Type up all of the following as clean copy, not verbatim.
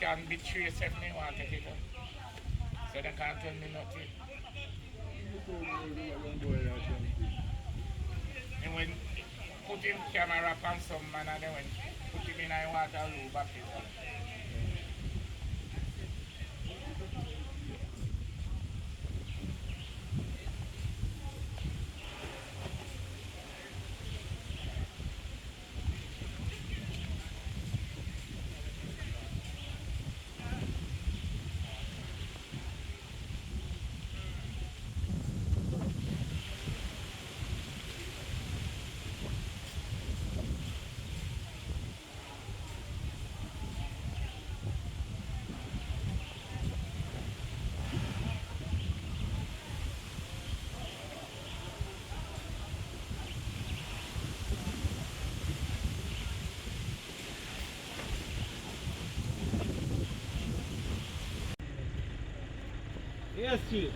can betray yourself when you want to take it up. So they can't tell me nothing. And when put him camera on some man and then when put him in the water, low back it up. Yes, Chief.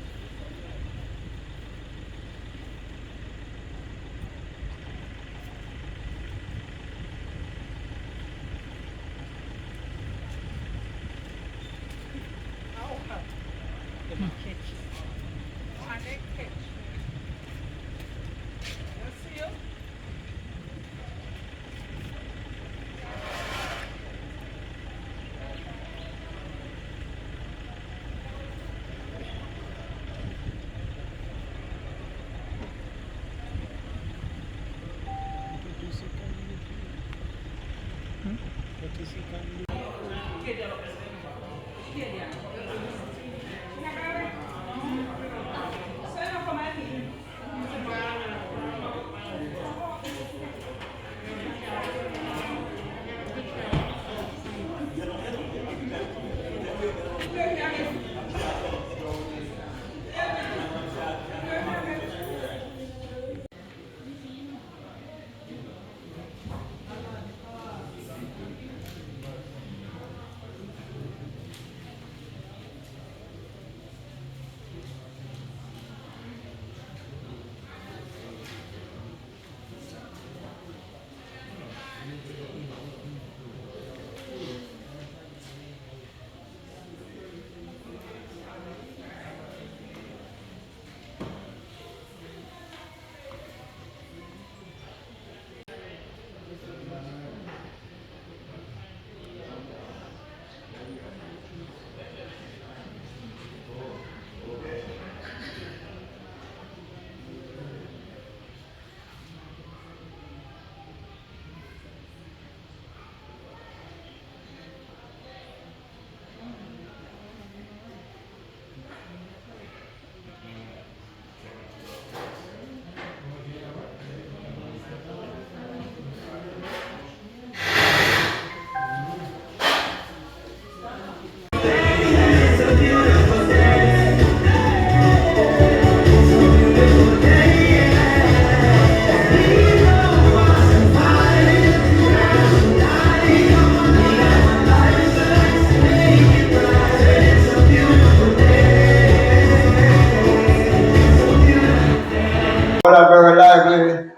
A very lively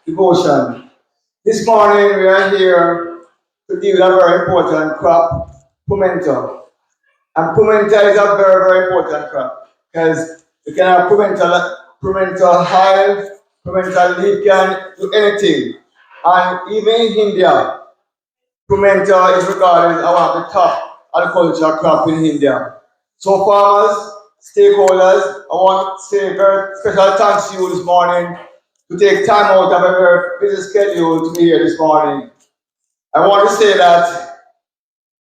devotion. This morning we are here to deal with a very important crop, pimento. And pimento is a very, very important crop because you can have pimento hive, pimento leaf can do anything. And even in India, pimento is regarded as one of the top agricultural crop in India. So farmers, stakeholders, I want to say a very special thanks to you this morning to take time out of a very busy schedule to be here this morning. I want to say that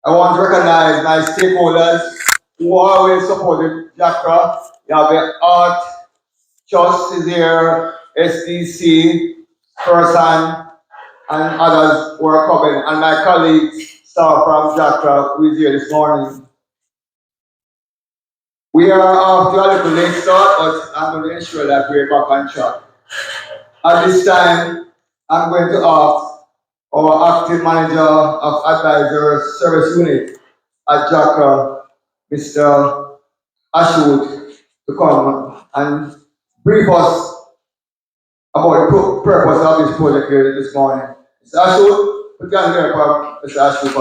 I want to recognize my stakeholders who always supported Jackra. You have the Art, Trust is here, SDC, Person, and others who are coming, and my colleagues, staff from Jackra, who is here this morning. We are off to a little late start, but I'm going to ensure that we're back on track. At this time, I'm going to ask our active manager of advisor service unit at Jackra, Mr. Ashwood, to come and brief us about the purpose of this project here this morning. Mr. Ashwood, put your hand there for Mr. Ashwood.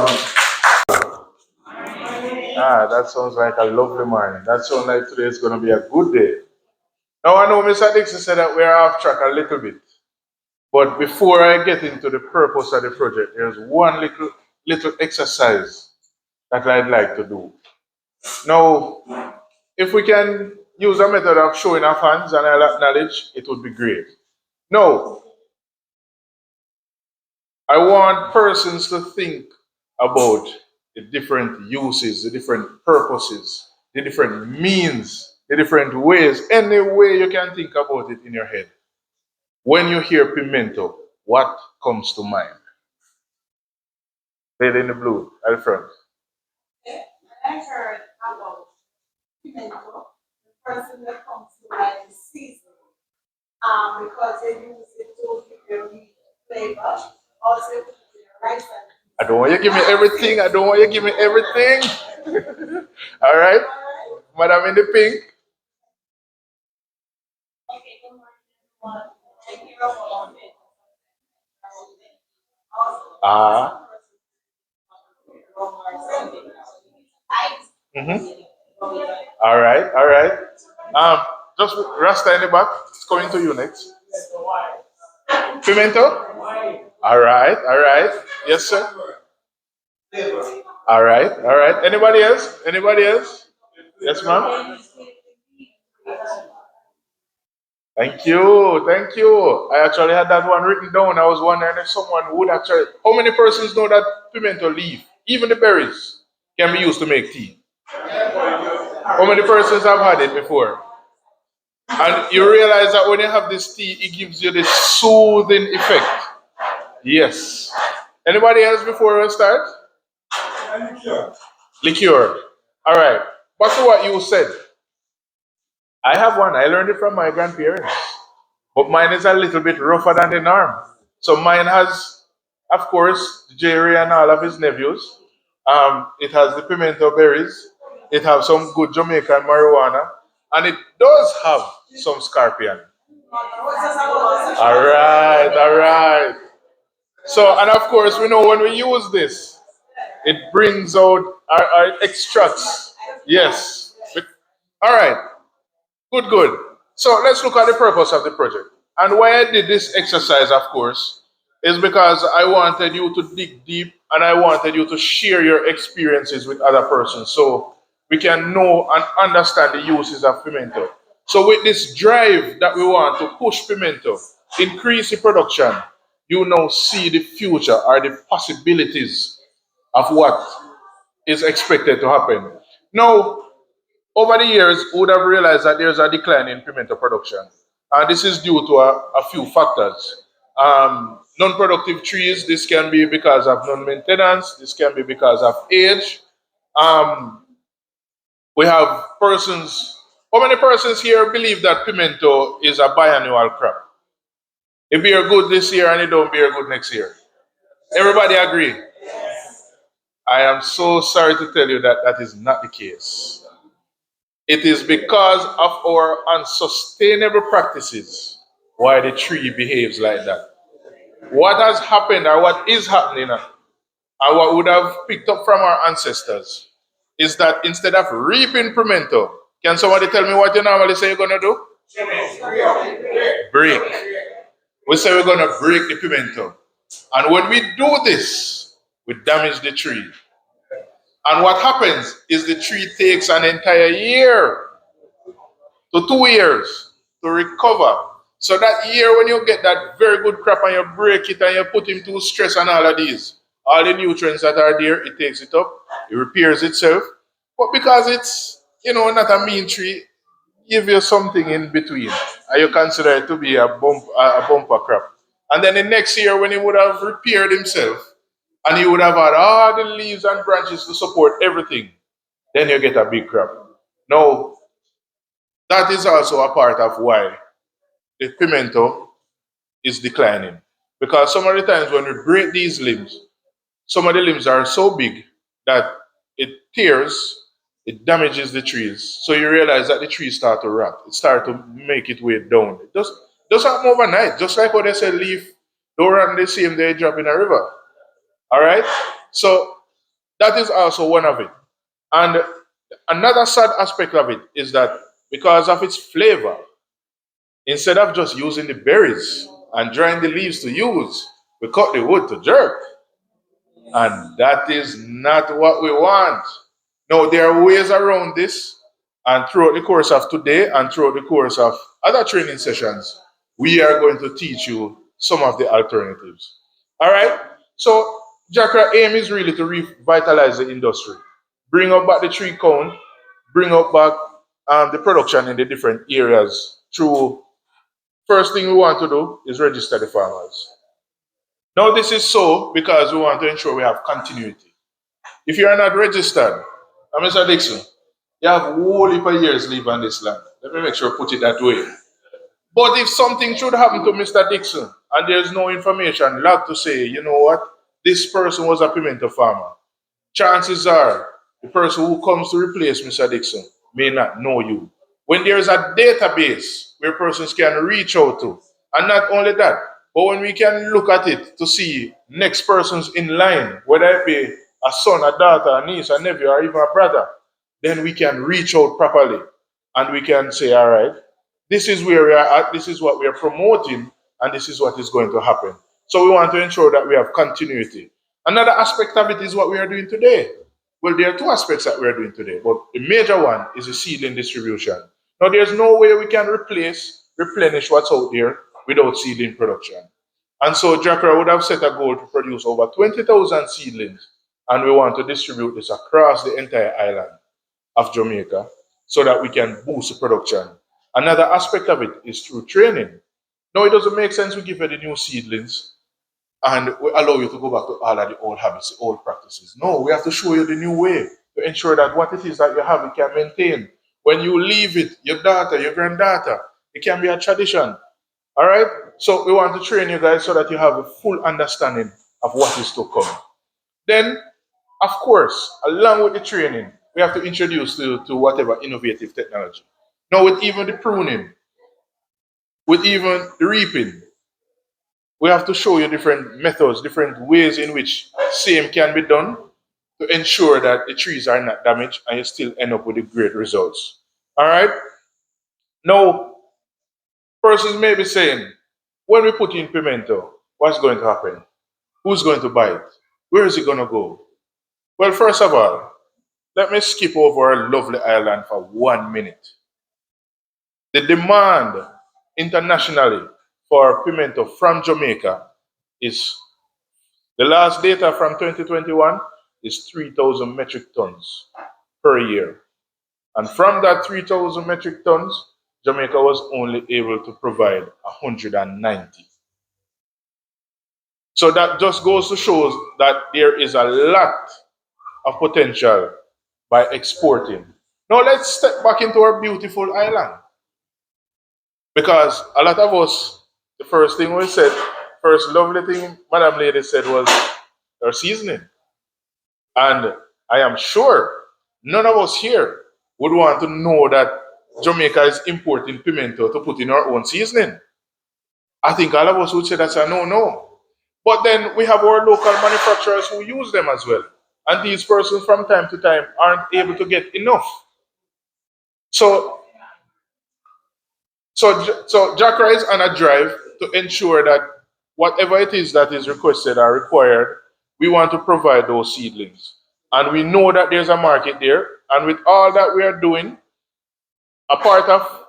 Ah, that sounds like a lovely morning. That sounds like today is going to be a good day. Now I know Mr. Dixon said that we're off track a little bit. But before I get into the purpose of the project, there's one little exercise that I'd like to do. Now, if we can use a method of showing our hands and I'll acknowledge, it would be great. Now, I want persons to think about the different uses, the different purposes, the different means, the different ways, any way you can think about it in your head. When you hear pimento, what comes to mind? Lady in the blue at the front. I heard about pimento. The person that comes to mind is seasoning. Because they use it to give your meat flavor. Also, put it in rice and I don't want you to give me everything. I don't want you to give me everything. All right. Madam in the pink. okay, good morning, everyone. I hear about it. Also, Ah. I Mm-hmm. All right. All right. Just Rasta in the back. It's coming to you next. Pimento. All right. All right. Yes, sir. All right. All right. Anybody else? Anybody else? Yes, ma'am. Thank you, thank you. I actually had that one written down. I was wondering if someone would actually. How many persons know that pimento leaf, even the berries, can be used to make tea? How many persons have had it before? And you realize that when you have this tea, it gives you this soothing effect. Yes. Anybody else before we start? Liqueur. All right. Back to what you said. I have one. I learned it from my grandparents. But mine is a little bit rougher than the norm. So mine has, of course, Jerry and all of his nephews. It has the pimento berries. It has some good Jamaican marijuana. And it does have some scorpion. All right, all right. So, and of course, we know when we use this, it brings out our extracts. Yes. All right. Good, good. So let's look at the purpose of the project. And why I did this exercise, of course, is because I wanted you to dig deep and I wanted you to share your experiences with other persons so we can know and understand the uses of pimento. So, with this drive that we want to push pimento, increase the production, you now see the future or the possibilities of what is expected to happen. Now, over the years, we would have realized that there's a decline in pimento production. And this is due to a few factors. Non-productive trees, this can be because of non-maintenance, this can be because of age. Um, we have persons, how many persons here believe that pimento is a biannual crop? It bear good this year and it don't bear good next year. Everybody agree? I am so sorry to tell you that that is not the case. It is because of our unsustainable practices why the tree behaves like that. What has happened or what is happening and what would have picked up from our ancestors is that instead of reaping pimento, can somebody tell me what you normally say you're going to do? Break. We say we're going to break the pimento. And when we do this, we damage the tree. And what happens is the tree takes an entire year to 2 years to recover. So that year when you get that very good crop and you break it and you put into stress and all of these, all the nutrients that are there, it takes it up, it repairs itself. But because it's, not a mean tree, give you something in between. And you consider it to be a bumper crop. And then the next year when he would have repaired himself and he would have had all the leaves and branches to support everything, then you get a big crop. Now, that is also a part of why the pimento is declining. Because some of the times when we break these limbs, some of the limbs are so big that it tears, it damages the trees. So you realize that the trees start to rot. It starts to make it way down. It doesn't happen overnight. Just like what they say, leaf don't rot the same day drop in a river. All right? So that is also one of it. And another sad aspect of it is that because of its flavor, instead of just using the berries and drying the leaves to use, we cut the wood to jerk. And that is not what we want. No, there are ways around this. And throughout the course of today and throughout the course of other training sessions, we are going to teach you some of the alternatives. All right? So, Jackra aim is really to revitalize the industry, bring up back the tree count, bring up back the production in the different areas through first thing we want to do is register the farmers. Now, this is so because we want to ensure we have continuity. If you are not registered, Mr. Dixon, you have whole heap of years live on this land. Let me make sure I put it that way. But if something should happen to Mr. Dixon and there's no information logged to say, you know what, this person was a pimento farmer, chances are the person who comes to replace Mr. Dixon may not know you. When there's a database where persons can reach out to, and not only that, but when we can look at it to see next persons in line, whether it be a son, a daughter, a niece, a nephew, or even a brother, then we can reach out properly and we can say, all right, this is where we are at, this is what we are promoting, and this is what is going to happen. So we want to ensure that we have continuity. Another aspect of it is what we are doing today. Well, there are two aspects that we are doing today, but the major one is the seedling distribution. Now, there's no way we can replenish what's out there without seedling production. And so Jackra would have set a goal to produce over 20,000 seedlings, and we want to distribute this across the entire island of Jamaica so that we can boost the production. Another aspect of it is through training. No, it doesn't make sense we give you the new seedlings and we allow you to go back to all of the old habits, the old practices. No, we have to show you the new way to ensure that what it is that you have, you can maintain. When you leave it, your daughter, your granddaughter, it can be a tradition. All right? So we want to train you guys so that you have a full understanding of what is to come. Then, of course, along with the training, we have to introduce you to whatever innovative technology. Now, with even the pruning, with even the reaping, we have to show you different methods, different ways in which same can be done to ensure that the trees are not damaged and you still end up with the great results. All right? Now, persons may be saying, when we put in pimento, what's going to happen? Who's going to buy it? Where is it going to go? Well, first of all, let me skip over our lovely island for 1 minute. The demand internationally for pimento from Jamaica is the last data from 2021 is 3,000 metric tons per year. And from that 3,000 metric tons, Jamaica was only able to provide 190. So that just goes to show that there is a lot of potential by exporting. Now let's step back into our beautiful island. Because a lot of us, the first thing we said, first lovely thing Madam Lady said was our seasoning. And I am sure none of us here would want to know that Jamaica is importing pimento to put in our own seasoning. I think all of us would say that's a no. But then we have our local manufacturers who use them as well. And these persons from time to time aren't able to get enough. So Jackra is on a drive to ensure that whatever it is that is requested or required, we want to provide those seedlings. And we know that there's a market there. And with all that we are doing, a part of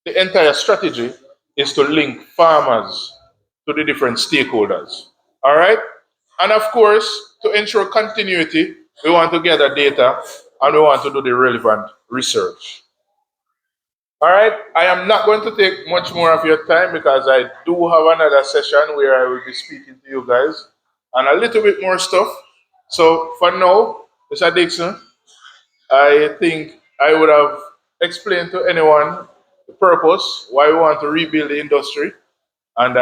the entire strategy is to link farmers to the different stakeholders. All right? And of course, to ensure continuity, we want to gather data and we want to do the relevant research. All right, I am not going to take much more of your time because I do have another session where I will be speaking to you guys and a little bit more stuff. So for now, Mr. Dixon, I think I would have explained to anyone the purpose, why we want to rebuild the industry, and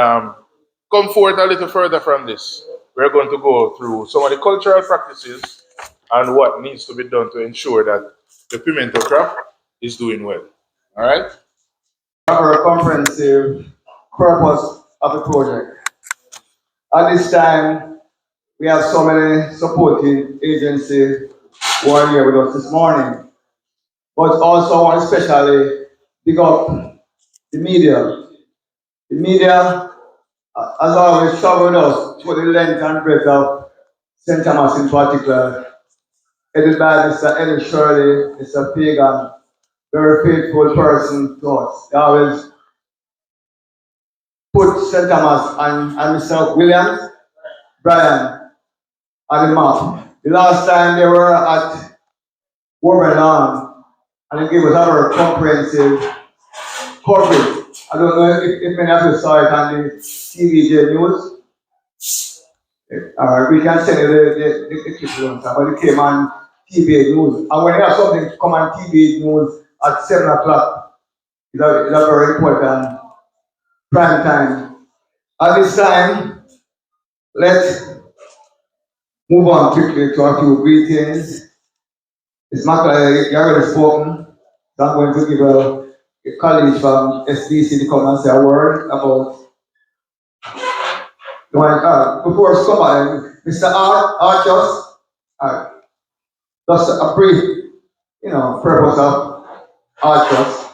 come forward a little further from this. We're going to go through some of the cultural practices and what needs to be done to ensure that the pimento crop is doing well. All right? Our comprehensive purpose of the project. At this time, we have so many supporting agencies who are here with us this morning. But also I want to especially pick up the media. The media has always traveled us through the length and breadth of St. Thomas in particular, headed by Mr. Eddie Shirley, Mr. Pagan, very faithful person to us. They always put St. Thomas and Mr. Williams, Brian on the map. The last time they were at Warren and they gave us a very comprehensive coverage. I don't know if many of you saw it on the TVJ news. We can send you the clip once, but it came on TVJ news. And when you have something come on TVJ news at 7 o'clock, it's a very important prime time. At this time, let's move on quickly to a few greetings. It's not like you already spoken, so I'm going to give a colleague from SDC to come and say a word about the one. Before somebody, Mr. Archos, uh, just a brief, purpose of Archos.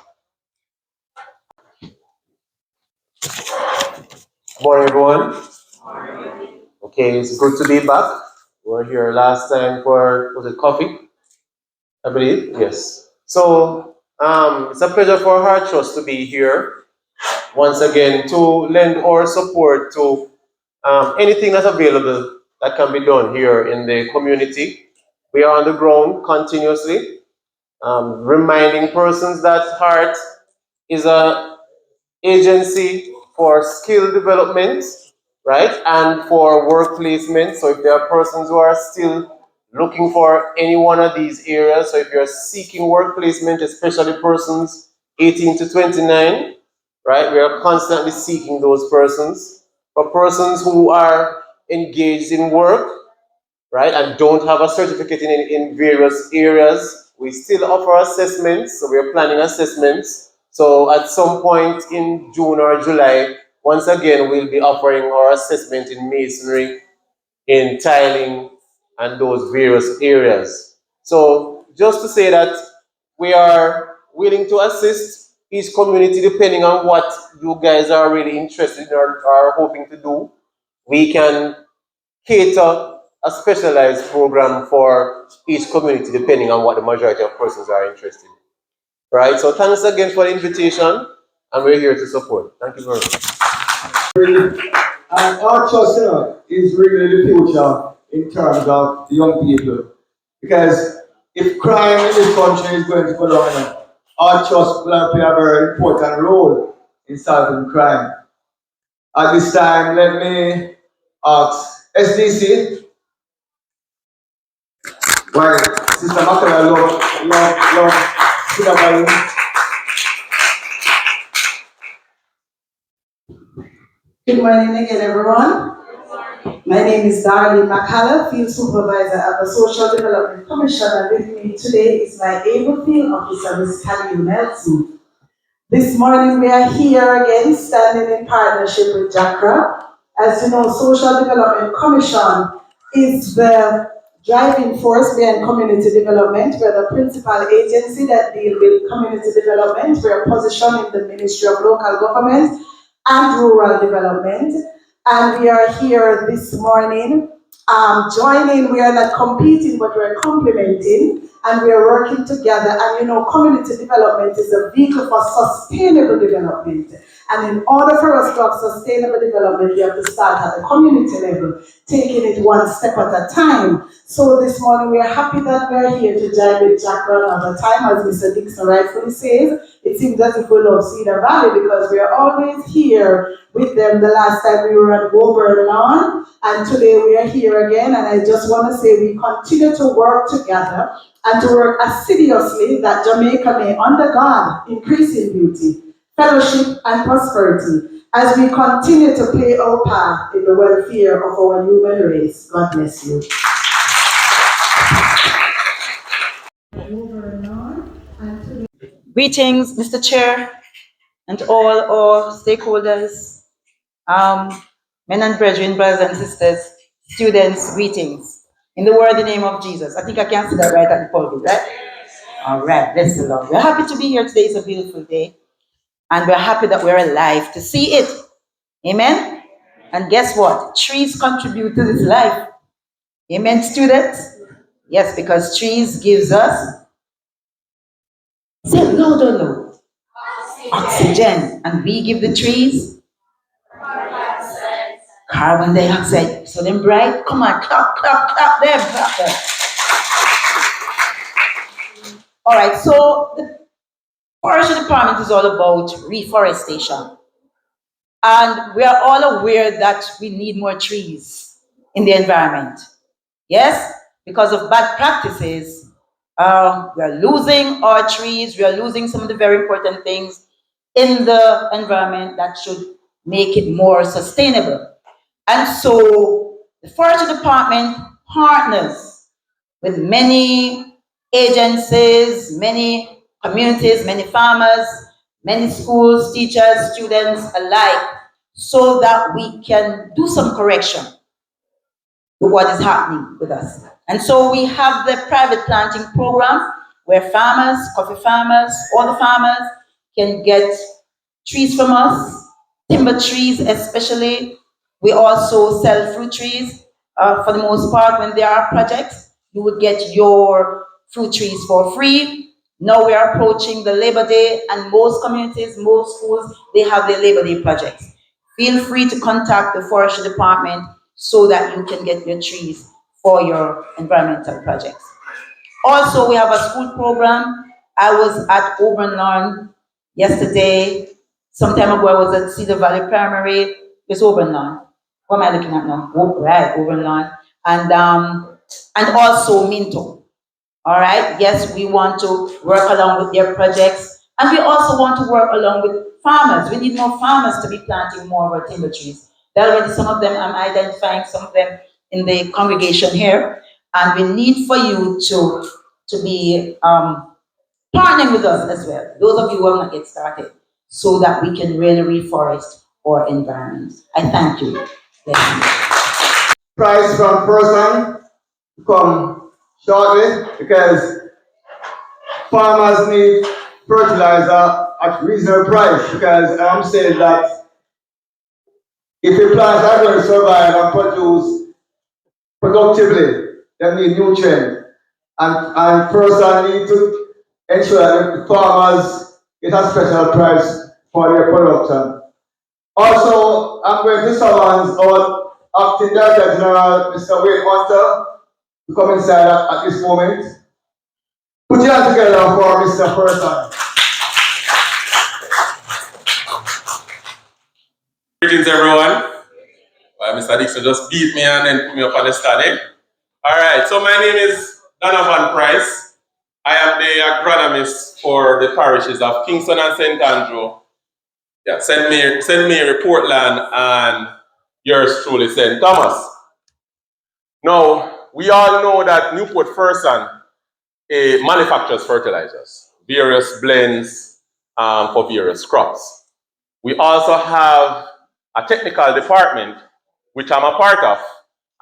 Morning, everyone. Okay, it's good to be back. We were here last time for, was it coffee? I believe, yes. So, it's a pleasure for Heart Trust to be here once again to lend our support to anything that's available that can be done here in the community. We are on the ground continuously, reminding persons that Heart is a agency for skill development, right, and for work placement. So if there are persons who are still looking for any one of these areas, so if you're seeking work placement, especially persons 18 to 29, right, we are constantly seeking those persons. For persons who are engaged in work, right, and don't have a certificate in various areas, we still offer assessments. So we're planning assessments. So at some point in June or July, once again, we'll be offering our assessment in masonry, in tiling, and those various areas. So just to say that we are willing to assist each community depending on what you guys are really interested in or are hoping to do. We can cater a specialized program for each community depending on what the majority of persons are interested in. Right? So thanks again for the invitation, and we're here to support. Thank you very much. And Archos, is really the future in terms of the young people. Because if crime in this country is going to go down, Archos will play a very important role in solving crime. At this time, let me ask SDC, why Sister Makala love, Sister Bayu. Good morning again, everyone. My name is Darlene McCallum, Field Supervisor at the Social Development Commission, and with me today is my able field officer, Ms. Callie Nelson. This morning we are here again, standing in partnership with JACRA. As you know, Social Development Commission is the driving force behind community development. We're the principal agency that deals with community development. We're positioned in the Ministry of Local Government and Rural Development. And we are here this morning joining. We are not competing, but we're complementing, and we are working together. And you know, community development is a vehicle for sustainable development. And in order for us to have sustainable development, we have to start at the community level, taking it one step at a time. So this morning, we are happy that we are here to join with JACRA another time. As Mr. Dixon rightfully says, it seems as if we love Cedar Valley because we are always here with them. The last time we were at Woburn Lawn, and today we are here again. And I just want to say we continue to work together and to work assiduously that Jamaica may, under God, increase in beauty, fellowship, and prosperity as we continue to play our part in the welfare of our human race. God bless you. Greetings, Mr. Chair, and all our stakeholders, men and brethren, brothers and sisters, students, greetings. In the worthy name of Jesus. I think I can see that right at the pulpit, right? All right, bless the Lord. We're happy to be here today. It's a beautiful day. And we're happy that we're alive to see it. Amen? And guess what? Trees contribute to this life. Amen, students? Yes, because trees gives us, say it louder, Lord, oxygen. And we give the trees carbon dioxide. So them bright, come on, clap, clap, clap them, clap them. All right, so the forestry department is all about reforestation. And we are all aware that we need more trees in the environment. Yes? Because of bad practices, we are losing our trees, we are losing some of the very important things in the environment that should make it more sustainable. And so the forestry department partners with many agencies, many communities, many farmers, many schools, teachers, students alike, so that we can do some correction with what is happening with us. And so we have the private planting program where farmers, coffee farmers, all the farmers can get trees from us, timber trees especially. We also sell fruit trees. For the most part, when there are projects, you would get your fruit trees for free. Now we are approaching the Labor Day, and most communities, most schools, they have their Labor Day projects. Feel free to contact the forestry department so that you can get your trees for your environmental projects. Also, we have a school program. I was at Oberlin yesterday. Some time ago, I was at Cedar Valley Primary. It's Oberlin. What am I looking at now? Oh, right, Oberlin. And also Minto. All right. Yes, we want to work along with their projects. And we also want to work along with farmers. We need more farmers to be planting more of our timber trees. There are already some of them, I'm identifying some of them in the congregation here. And we need for you to be partnering with us as well. Those of you who have not yet started, so that we can really reforest our environment. I thank you. Price from person to come shortly because farmers need fertilizer at reasonable price because I'm saying that if the plants are going to survive and produce productively, they need nutrients. And person need to ensure that the farmers get a special price for their production. Also, I'm going to summons our acting director general, Mr. Wade Hunter, to come inside at this moment. Put your hands together for Mr. Person. Greetings, everyone. Mr. Dixon just beat me and then put me up on the study. All right, so my name is Donovan Price. I am the agronomist for the parishes of Kingston and St. Andrew. Yeah, St. Mary, Portland, and yours truly, St. Thomas. Now, we all know that Newport Ferguson manufactures fertilizers, various blends for various crops. We also have a technical department, which I'm a part of,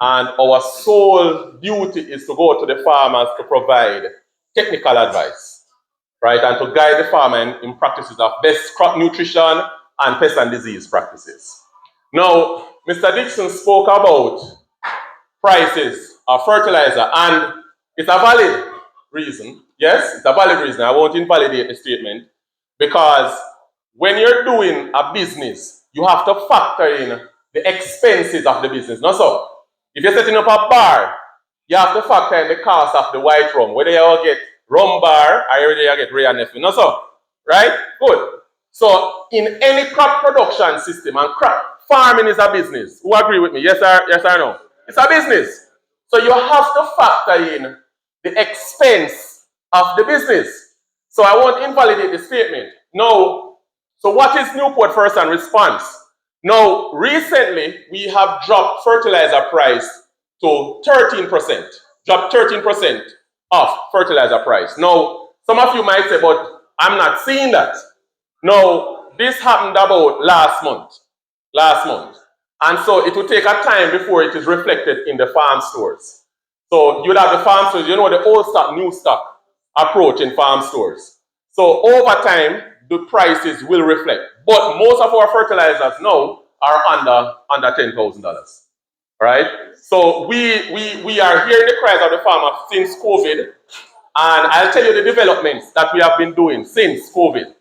and our sole duty is to go to the farmers to provide technical advice, right, and to guide the farmer in practices of best crop nutrition and pest and disease practices. Now, Mr. Dixon spoke about prices of fertilizer, and it's a valid reason. Yes, it's a valid reason. I won't invalidate the statement because when you're doing a business, you have to factor in the expenses of the business. Not so. If you're setting up a bar, you have to factor in the cost of the white rum. Whether you get rum bar or whether you get Ray and Nephew. Not so. Right? Good. So in any crop production system, and crop farming is a business. Who agree with me? Yes or no? It's a business. So you have to factor in the expense of the business. So I won't invalidate the statement. No. So what is Newport Ferguson response? Now, recently, we have dropped fertilizer price to 13%. Dropped 13% off fertilizer price. Now, some of you might say, but I'm not seeing that. No, this happened about last month. And so it will take a time before it is reflected in the farm stores. So you'd have the farm stores, you know, the old stock, new stock approach in farm stores. So over time, the prices will reflect. But most of our fertilizers now are under $10,000. Right? So we are hearing the cries of the farmer since COVID, and I'll tell you the developments that we have been doing since COVID.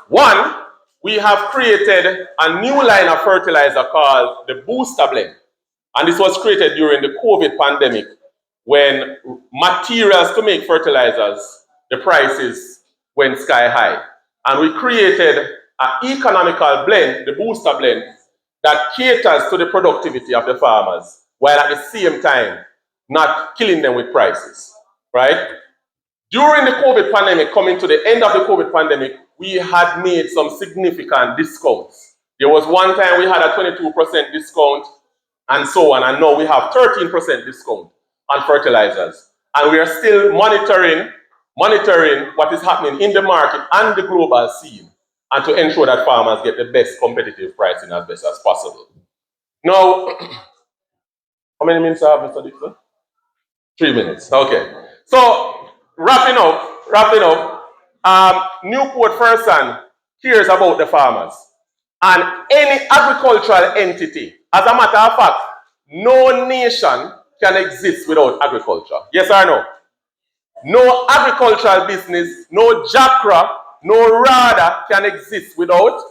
One, we have created a new line of fertilizer called the Booster Blend. And this was created during the COVID pandemic when materials to make fertilizers, the prices went sky high. And we created an economical blend, the Booster Blend, that caters to the productivity of the farmers, while at the same time not killing them with prices, right? During the COVID pandemic, coming to the end of the COVID pandemic, we had made some significant discounts. There was one time we had a 22% discount and so on, and now we have 13% discount on fertilizers. And we are still monitoring what is happening in the market and the global scene, and to ensure that farmers get the best competitive pricing as best as possible. Now, how many minutes I have, Mr. Dixon? 3 minutes. Okay. So, wrapping up, Newport Ferguson cares about the farmers. And any agricultural entity, as a matter of fact, no nation can exist without agriculture. Yes or no? No agricultural business, no JACRA, no RADA can exist without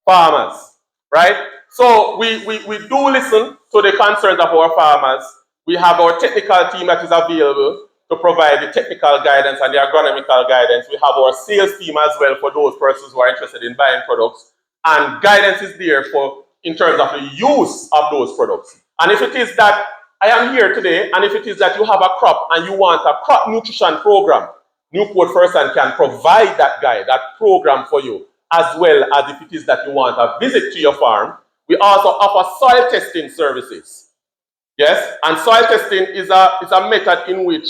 farmers, right? So we do listen to the concerns of our farmers. We have our technical team that is available to provide the technical guidance and the agronomical guidance. We have our sales team as well for those persons who are interested in buying products. And guidance is there for in terms of the use of those products. And if it is that I am here today, and if it is that you have a crop and you want a crop nutrition program, Newport Ferguson can provide that guide, that program for you, as well as if it is that you want a visit to your farm. We also offer soil testing services. Yes, and soil testing is a method in which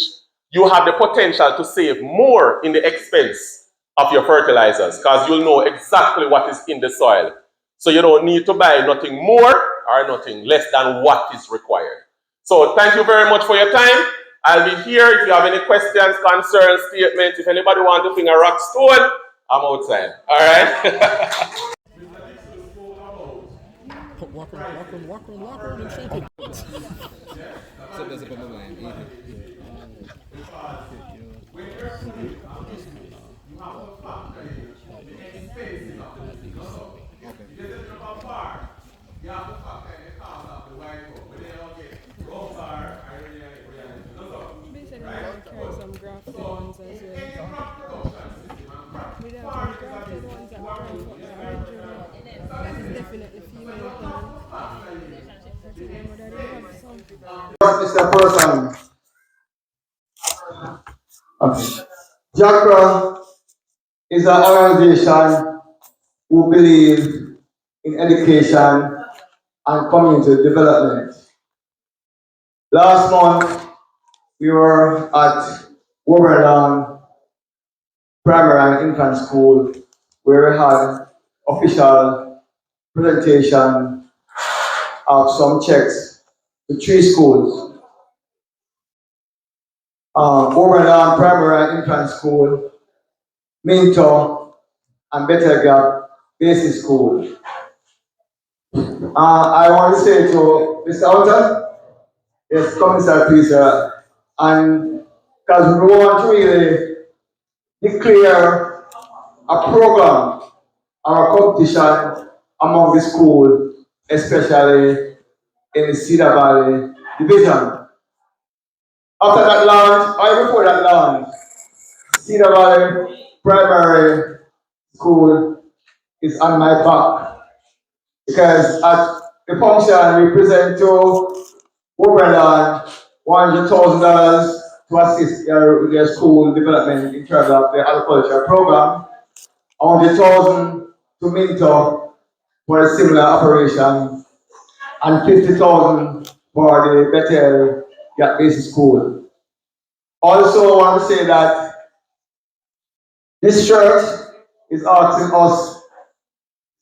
you have the potential to save more in the expense of your fertilizers, because you'll know exactly what is in the soil. So you don't need to buy nothing more or nothing less than what is required. So thank you very much for your time. I'll be here if you have any questions, concerns, statements. If anybody wants to bring a rock stone, I'm outside. All right? Walk around and shake it. So it doesn't put my mind either. Basically, I'll carry some grafted ones as well. We have some grafted ones that come from the original. That is definitely female plant. Mr. Person. Okay. JACRA is an organization who believe in education and community development. Last month, we were at Wolverhampton Primary and Infant School, where we had official presentation of some checks to 3 schools. Wolverhampton Primary and Infant School, Minto, and Bethel Gap Basic School. I want to say to Mr. Hunter, yes, Commissioner, please, and because we want to really declare a program or a competition among the schools, especially in the Cedar Valley Division. After that launch, or before that launch, Cedar Valley Primary School is on my back. Because at the function, we present to Wolverhampton $100,000 to assist their school development in terms of the agriculture program, 100,000 to Minto for a similar operation, and 50,000 for the Bethel Gap Basic School. Also, I want to say that this church is asking us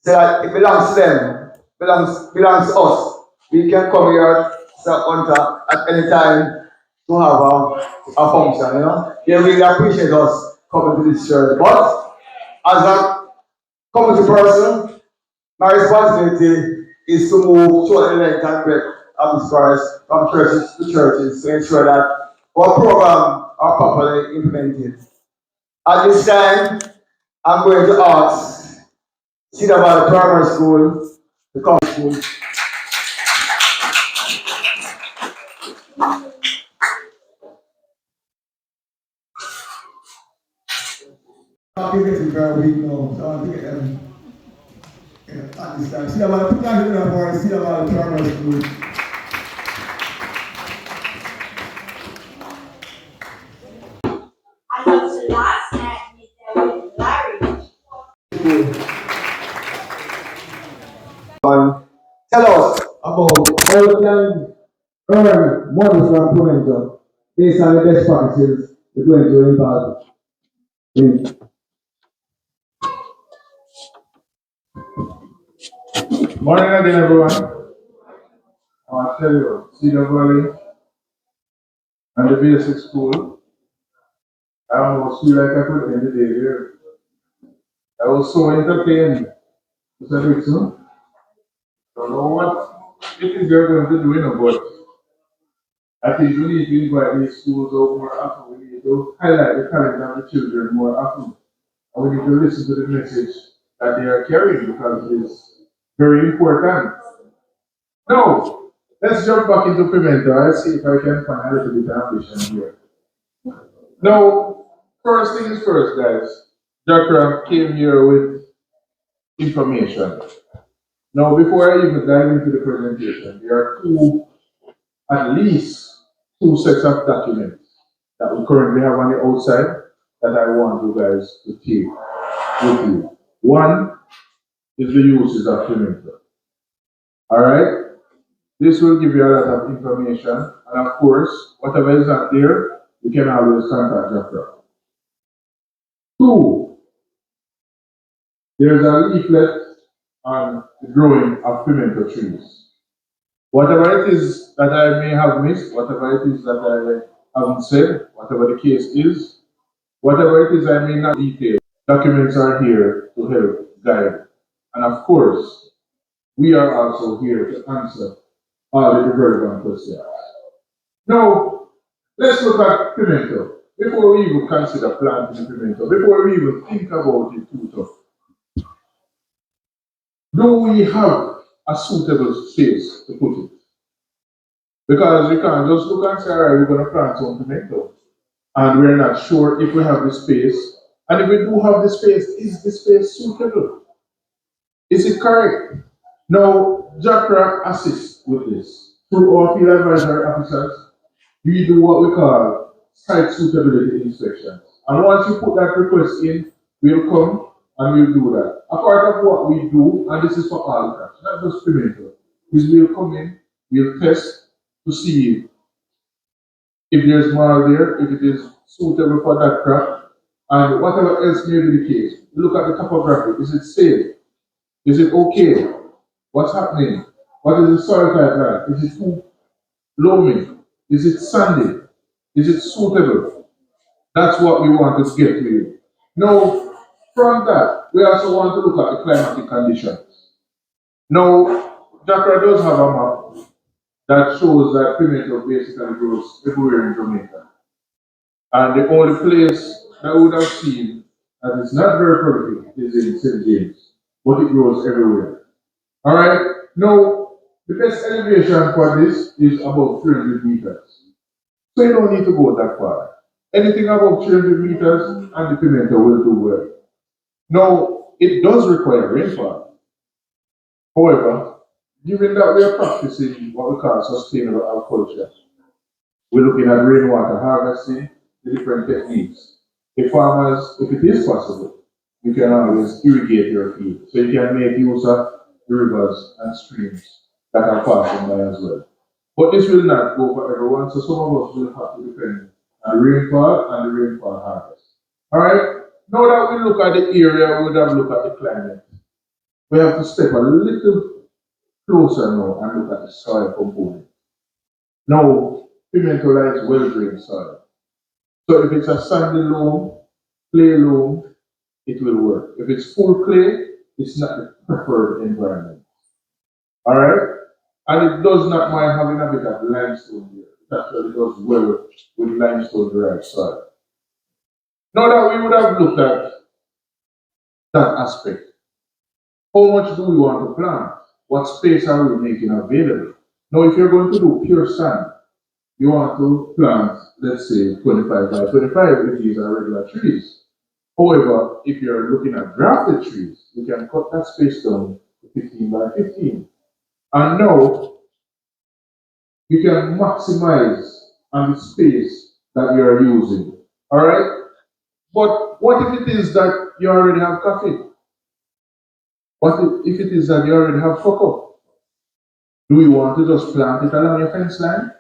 that it belongs to them, belongs to us. We can come here at any time to have a function, you know. They really appreciate us coming to this church. But as a community person, my responsibility is to move to the length and breadth of this Christ from churches to churches to ensure that our program are properly implemented. At this time, I'm going to ask Cedar Valley Primary School, the common school. Activities is very weak now, so I want to get them at this time. Cedar Valley, put that in for Cedar Valley Primary School. I know the last night we did with Larry. Tell us about how we can earn money from pimento based on the best practices we're going to impart in. Morning again, everyone. I tell you, Cedar Valley and the basic school, I almost feel like I could end the day here. I was so entertained, Mr. Dixon. Don't know what it is you're going to do, but I think we need to invite these schools out more often. We need to highlight the talent of the children more often. And we need to listen to the message that they are carrying because it is very important. Now, let's jump back into Pimento. I'll see if I can find a little bit of ambition here. Now, first things first, guys. Dr. came here with information. Now, before I even dive into the presentation, there are at least two sets of documents that we currently have on the outside that I want you guys to take with you. One is the uses of pimento. All right? This will give you a lot of information, and of course, whatever is not there, you can always contact Dr. Two, there's a leaflet on the growing of pimento trees. Whatever it is that I may have missed, whatever it is that I haven't said, whatever the case is, whatever it is I may not detail, documents are here to help guide. And of course, we are also here to answer all the relevant questions. Now, let's look at pimento. Before we even consider planting pimento, before we even think about it too tough, do we have a suitable space to put it? Because we can't just look and say, all right, we're going to plant some pimento. And we're not sure if we have the space. And if we do have the space, is the space suitable? Is it correct? Now, JACRA assists with this. Through our field advisory officers, we do what we call site suitability inspection. And once you put that request in, we'll come and we'll do that. A part of what we do, and this is for all crops, not just pimento, is we'll come in, we'll test to see if there's more there, if it is suitable for that crop, and whatever else may be the case. Look at the topography. Is it safe? Is it okay? What's happening? What is the soil type like? Is it too loamy? Is it sandy? Is it suitable? That's what we want to get to you. Now, from that, we also want to look at the climatic conditions. Now, Jacaranda does have a map that shows that pimento basically grows everywhere in Jamaica. And the only place that we would have seen that is not very prolific is in St. James, but it grows everywhere. All right. Now, the best elevation for this is about 300 meters. So you don't need to go that far. Anything above 300 meters and the pimento will do well. Now, it does require rainfall. However, given that we are practicing what we call sustainable agriculture, we're looking at rainwater harvesting, the different techniques. The farmers, if it is possible, you can always irrigate your field. So you can make use of the rivers and streams that are passing by as well. But this will not go for everyone, so some of us will have to depend on rainfall and the rainfall harvest. Alright? Now that we look at the area, we would have looked at the climate. We have to step a little closer now and look at the soil component. Now, pimento likes well-drained soil. So if it's a sandy loam, clay loam, it will work. If it's full clay, it's not the preferred environment. Alright? And it does not mind having a bit of limestone here. It actually does well with limestone derived soil. Now that we would have looked at that aspect, how much do we want to plant? What space are we making available? Now, if you're going to do pure sand, you want to plant, let's say, 25 by 25 if these are regular trees. However, if you're looking at grafted trees, you can cut that space down to 15 by 15. And now, you can maximize on the space that you're using. Alright? But what if it is that you already have coffee? What if it is that you already have cocoa? Do you want to just plant it along your fence line?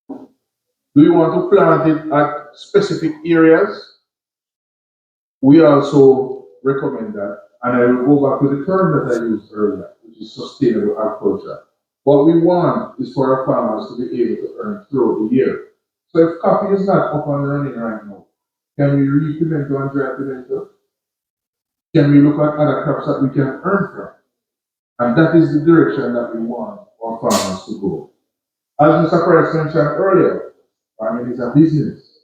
Do you want to plant it at specific areas? We also recommend that, and I will go back to the term that I used earlier, which is sustainable agriculture. What we want is for our farmers to be able to earn throughout the year. So if coffee is not up and running right now, can we reap pimento and dry pimento? Can we look at other crops that we can earn from? And that is the direction that we want our farmers to go. As Mr. Price mentioned earlier, farming is a business,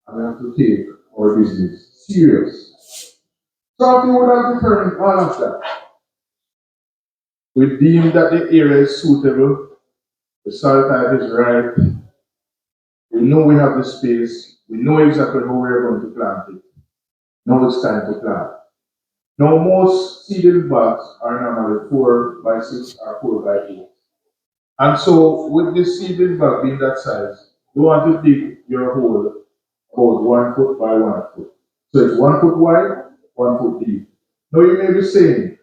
and we have to take our business serious. So if we would have determined all of that, we deem that the area is suitable, the soil type is right, we know we have the space, we know exactly how we're going to plant it. Now it's time to plant. Now most seedling bags are normally 4 by 6 or 4 by 8. And so with this seedling bag being that size, you want to dig your hole about 1 foot by 1 foot. So it's 1 foot wide, 1 foot deep. Now you may be saying,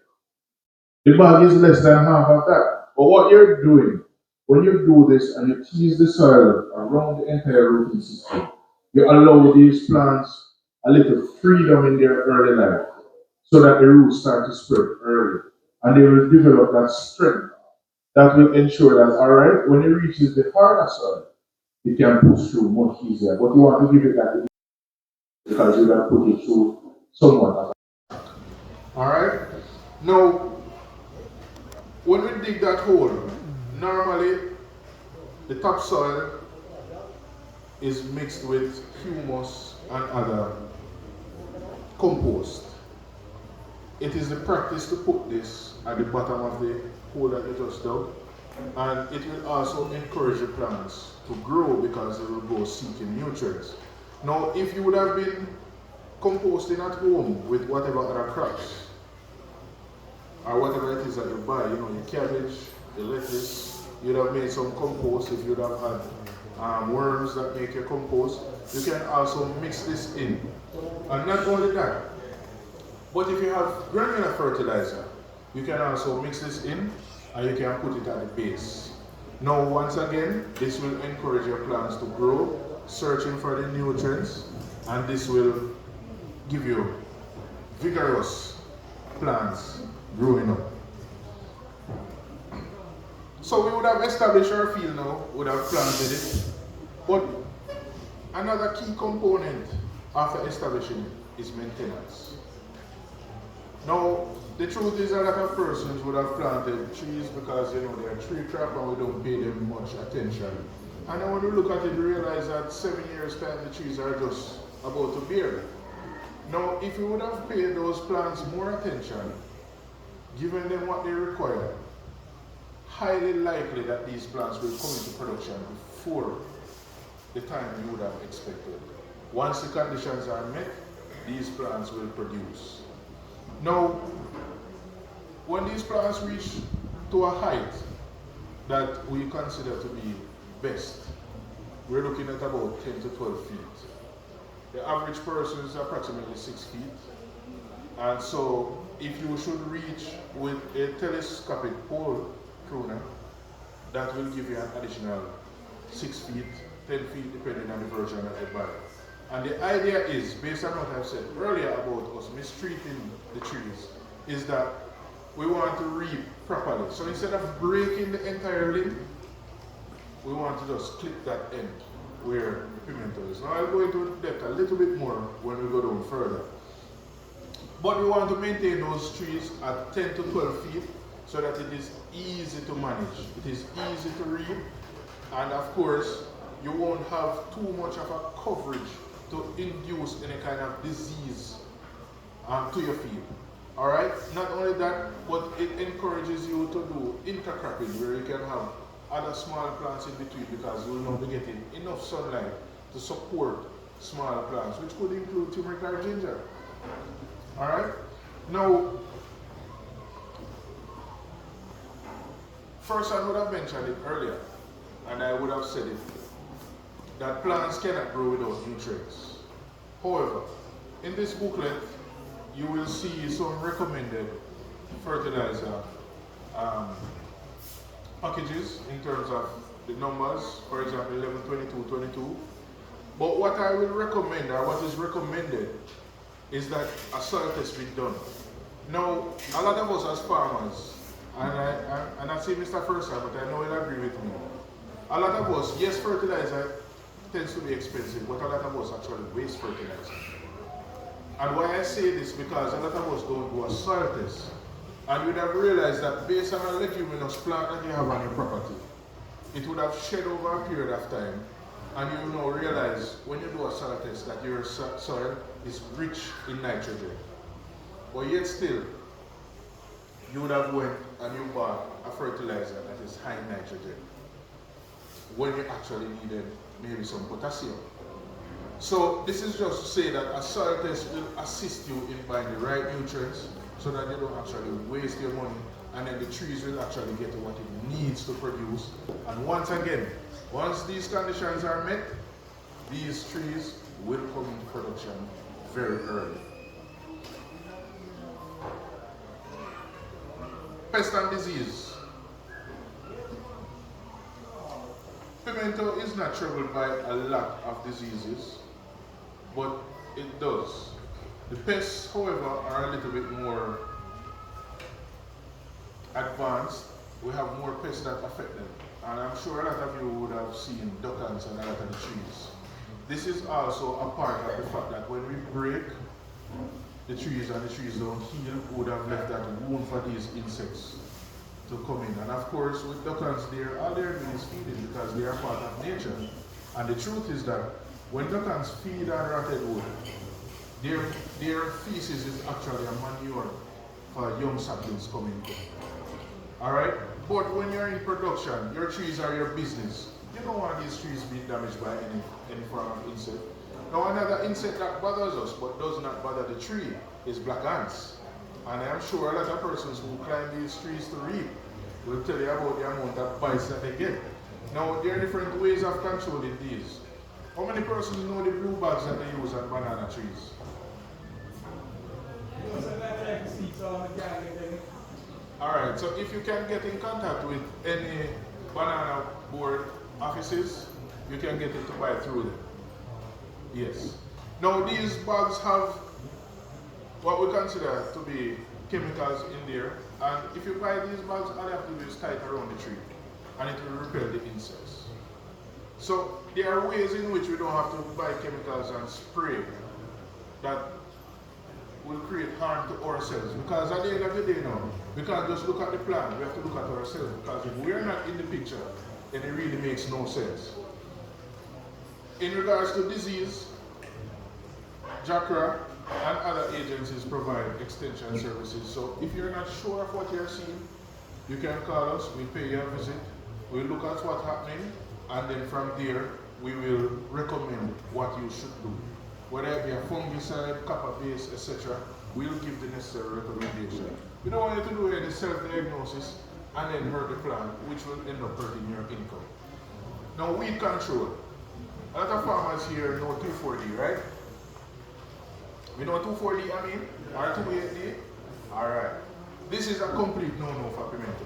the bag is less than half of that. But what you're doing, when you do this and you tease the soil around the entire rooting system, you allow these plants a little freedom in their early life so that the roots start to spread early. And they will develop that strength that will ensure that, all right, when it reaches the harder soil, it can push through much easier. But you want to give it that because you can put it through somewhat. All right. Now, when we dig that hole, normally the topsoil is mixed with humus and other compost. It is the practice to put this at the bottom of the hole that you just dug, and it will also encourage the plants to grow because they will go seeking nutrients. Now, if you would have been composting at home with whatever other crops, or whatever it is that you buy, you know, your cabbage, your lettuce, you'd have made some compost. If you'd have had worms that make your compost, you can also mix this in. And not only that, but if you have granular fertilizer, you can also mix this in and you can put it at the base. Now, once again, this will encourage your plants to grow, searching for the nutrients, and this will give you vigorous plants growing up. So we would have established our field now, would have planted it, but another key component after establishing it is maintenance. Now, the truth is a lot of persons would have planted trees because, you know, they're tree crop and we don't pay them much attention. And then when we look at it, we realize that 7 years time the trees are just about to bear. Now, if we would have paid those plants more attention, given them what they require, highly likely that these plants will come into production before the time you would have expected. Once the conditions are met, these plants will produce. Now, when these plants reach to a height that we consider to be best, we're looking at about 10 to 12 feet. The average person is approximately 6 feet. And so, if you should reach with a telescopic pole pruner, that will give you an additional 6 feet, 10 feet, depending on the version that you buy. And the idea is, based on what I've said earlier about us mistreating the trees, is that we want to reap properly. So instead of breaking the entire limb, we want to just clip that end where the pimento is. Now I'll go into depth a little bit more when we go down further. But we want to maintain those trees at 10 to 12 feet so that it is easy to manage. It is easy to read, and of course, you won't have too much of a coverage to induce any kind of disease to your field. Alright? Not only that, but it encourages you to do intercropping where you can have other small plants in between because you will not be getting enough sunlight to support small plants, which could include turmeric or ginger. Alright? Now, first I would have mentioned it earlier, and I would have said it, that plants cannot grow without nutrients. However, in this booklet, you will see some recommended fertilizer packages in terms of the numbers, for example 11, 22, 22. But what I will recommend, or what is recommended, is that a soil test be done. Now, a lot of us as farmers, and I see Mr. First, but I know he'll agree with me. A lot of us, yes, fertilizer tends to be expensive, but a lot of us actually waste fertilizer. And why I say this, because a lot of us don't do a soil test. And you'd have realized that based on a leguminous plant that you have on your property, it would have shed over a period of time, and you will now realize when you do a soil test that your soil is rich in nitrogen. But yet still, you would have went and you bought a fertilizer that is high in nitrogen when you actually needed maybe some potassium. So this is just to say that a soil test will assist you in buying the right nutrients so that you don't actually waste your money, and then the trees will actually get what it needs to produce. And once again, once these conditions are met, these trees will come into production very early. Pest and disease. Pimento is not troubled by a lot of diseases, but it does. The pests, however, are a little bit more advanced. We have more pests that affect them. And I'm sure a lot of you would have seen duck ants and a lot of the trees. This is also a part of the fact that when we break the trees and the trees don't heal, we would have left that wound for these insects to come in. And of course, with duck ants there, all they're doing is feeding because they are part of nature. And the truth is that when duck ants feed on rotted wood, their feces is actually a manure for young saplings coming in. Alright? But when you're in production, your trees are your business. You don't want these trees being damaged by any form of insect. Now another insect that bothers us but does not bother the tree is black ants. And I'm sure a lot of persons who climb these trees to reap will tell you about the amount of bites that they get. Now there are different ways of controlling these. How many persons know the blue bags that they use on banana trees? Alright, so if you can get in contact with any banana board offices, you can get it to buy through them. Yes. Now these bags have what we consider to be chemicals in there, and if you buy these bags, all you have to do is tie it around the tree and it will repel the insects. So there are ways in which we don't have to buy chemicals and spray that will create harm to ourselves, because at the end of the day now, we can't just look at the plant, we have to look at ourselves, because if we are not in the picture, then it really makes no sense. In regards to disease, JACRA and other agencies provide extension services. So if you're not sure of what you're seeing, you can call us, we'll pay you a visit, we'll look at what's happening, and then from there, we will recommend what you should do. Whether it be a fungicide, copper base, etc., we'll give the necessary recommendation. We don't want you to do any self-diagnosis and then hurt the plant, which will end up hurting your income. Now, weed control. A lot of farmers here know 2,4-D, right? We know 2,4-D, I mean, or 2,8-D? Alright. This is a complete no-no for pimento.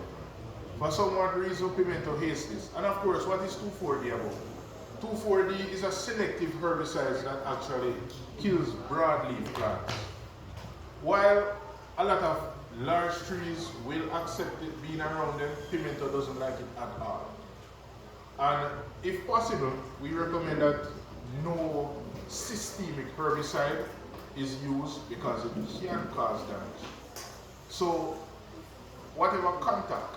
For some odd reason, pimento hates this. And of course, what is 2,4-D about? 2,4-D is a selective herbicide that actually kills broadleaf plants. While a lot of large trees will accept it being around them, pimento doesn't like it at all. And if possible, we recommend that no systemic herbicide is used because it can cause damage. So whatever contact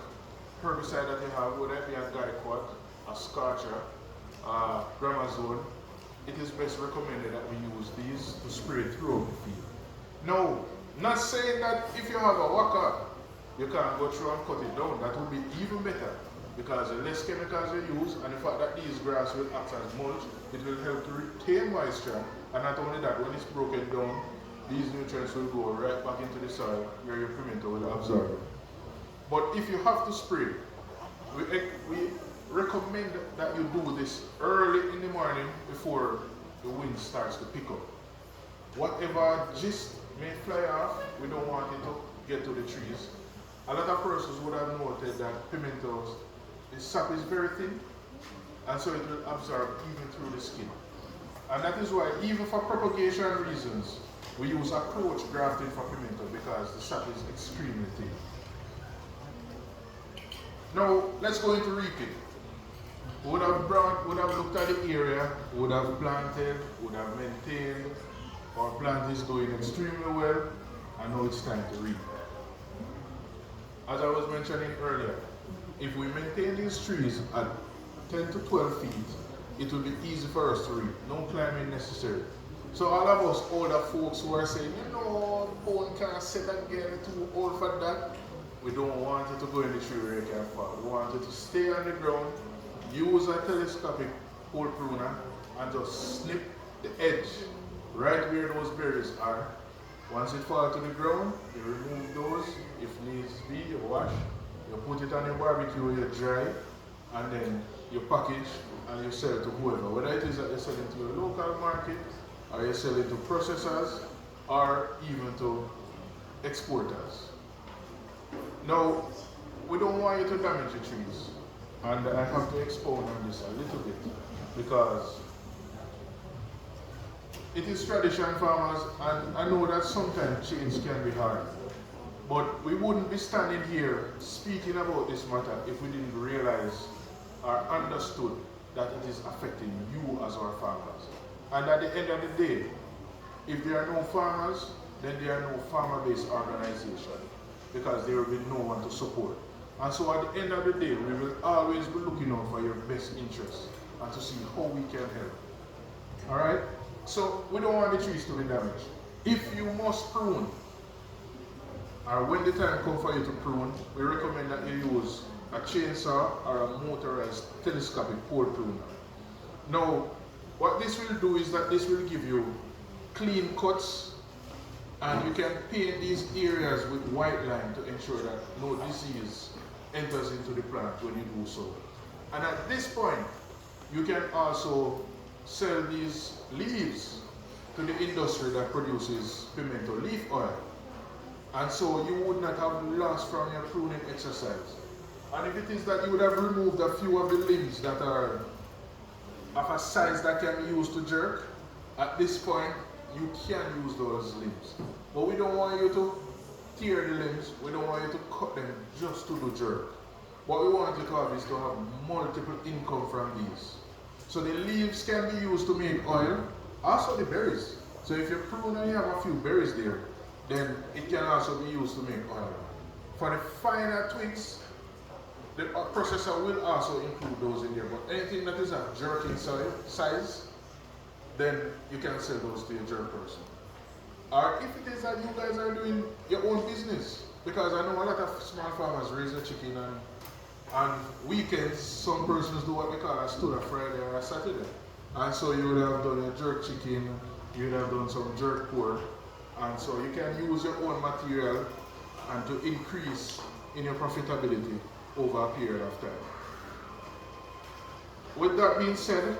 herbicide that you have, whether it be a dicot, a scorcher, gramazone, it is best recommended that we use these to spray throughout the field. Now, not saying that if you have a waka, you can go through and cut it down. That would be even better because the less chemicals you use and the fact that these grass will act as mulch, it will help to retain moisture. And not only that, when it's broken down, these nutrients will go right back into the soil where your pimento will absorb it. But if you have to spray, we recommend that you do this early in the morning before the wind starts to pick up. Whatever gist may fly off, we don't want it to get to the trees. A lot of persons would have noted that pimentos, the sap is very thin, and so it will absorb even through the skin. And that is why, even for propagation reasons, we use approach grafting for pimento because the sap is extremely thin. Now, let's go into reaping. We would have looked at the area, would have planted, would have maintained. Our plant is doing extremely well, and now it's time to reap. As I was mentioning earlier, if we maintain these trees at 10 to 12 feet, it will be easy for us to reap. No climbing necessary. So all of us older folks who are saying, bone can't set again, too old for that, we don't want it to go in the tree where it can fall. We want it to stay on the ground, use a telescopic pole pruner, and just snip the edge right where those berries are. Once it falls to the ground, you remove those. If needs be, you wash. You put it on your barbecue, you dry, and then you package and you sell it to whoever. Whether it is that you sell it to your local market, or you sell it to processors, or even to exporters. Now, we don't want you to damage the trees. And I have to expound on this a little bit because it is tradition, farmers, and I know that sometimes change can be hard. But we wouldn't be standing here speaking about this matter if we didn't realize or understood that it is affecting you as our farmers. And at the end of the day, if there are no farmers, then there are no farmer-based organization because there will be no one to support. And so at the end of the day, we will always be looking out for your best interests and to see how we can help. All right? So we don't want the trees to be damaged. If you must prune, or when the time comes for you to prune, we recommend that you use a chainsaw or a motorized telescopic pole pruner. Now, what this will do is that this will give you clean cuts, and you can paint these areas with white line to ensure that no disease enters into the plant when you do so. And at this point, you can also sell these leaves to the industry that produces pimento leaf oil. And so you would not have lost from your pruning exercise. And if it is that you would have removed a few of the limbs that are of a size that can be used to jerk, at this point, you can use those limbs. But we don't want you to tear the limbs, we don't want you to cut them just to do jerk. What we want you to have is to have multiple income from these. So the leaves can be used to make oil, also the berries. So if you prune and you have a few berries there, then it can also be used to make oil. For the finer twigs, the processor will also include those in there, but anything that is a jerking size, then you can sell those to your jerk person. Or if it is that you guys are doing your own business, because I know a lot of small farmers raise a chicken and on weekends, some persons do what they call a stir Friday or a Saturday. And so you would have done a jerk chicken, you would have done some jerk pork, and so you can use your own material and to increase in your profitability over a period of time. With that being said,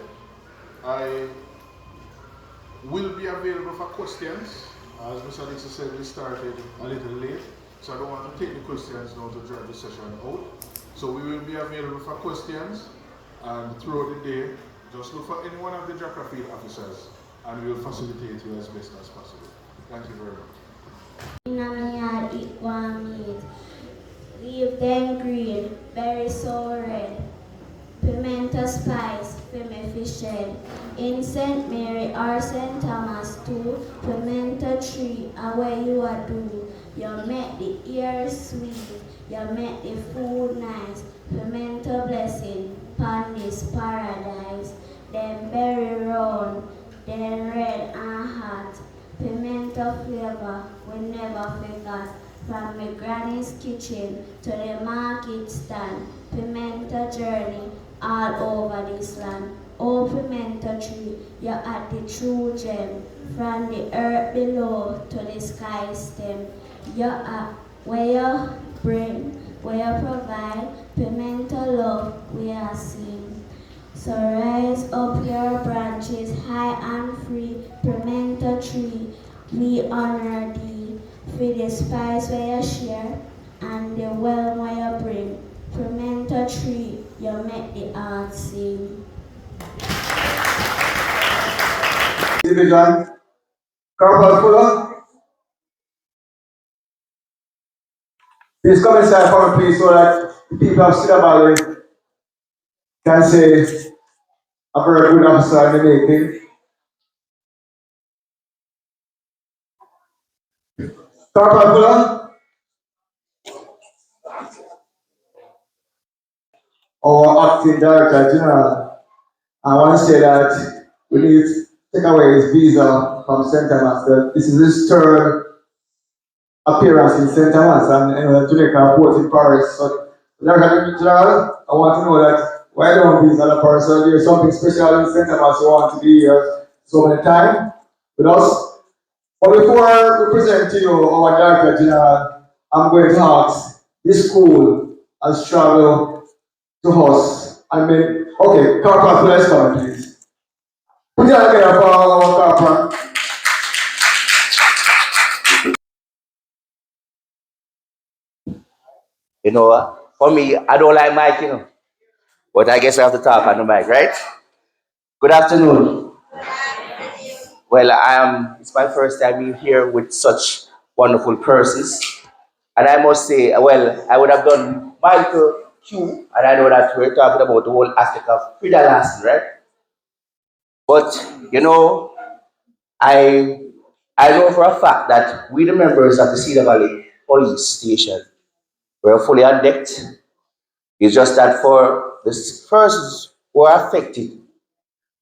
I will be available for questions. As Mr. Dixon said, we started a little late, so I don't want to take the questions now to drag the session out. So we will be available for questions, and throughout the day, just look for any one of the geography officers, and we will facilitate you as best as possible. Thank you very much. In a me yard it one meat. Leave them green, berry so red. pimento spice for me fish head. In St. Mary or St. Thomas too, pimento tree, and where you are do, you make the ear sweet, you make the food nice, pimento blessing, pan this paradise, then berry round, then red and hot, pimento flavor we never forgot. From my granny's kitchen to the market stand, pimento journey all over this land. Oh, pimento tree, you're at the true gem. From the earth below to the sky stem, you're at where you bring, where you provide, pimento love we are seeing. So rise up your branches high and free, pimento tree, we honor thee. For the spice where you share, and the well where you bring, pimento tree, you make the heart sing. Division, Corporal Fuller, please come inside for me, please, so that the people of Cedar Valley can say a very good officer in the making. Corporal Fuller, our acting director general, I want to say that we need to take away his visa from St. Thomas. This is his third appearance in St. Thomas and Jamaica port in Paris. So, Director General, I want to know that why don't these other persons, there's something special in St. Thomas you want to be here so many times with us. But before we present to you our Director General, I'm going to ask this school has traveled to us. I mean, okay, Corporal, let's come please. Put your hand together for our Corporal. You know, for me, I don't like mic, but I guess I have to talk on the mic, right? Good afternoon. Well, it's my first time being here with such wonderful persons. And I must say, well, I would have done Michael Q, and I know that we're talking about the whole aspect of Frida Larson, right? But, you know, I I know for a fact that we, the members of the Cedar Valley Police Station, were fully undecked. It's just that for the persons who are affected,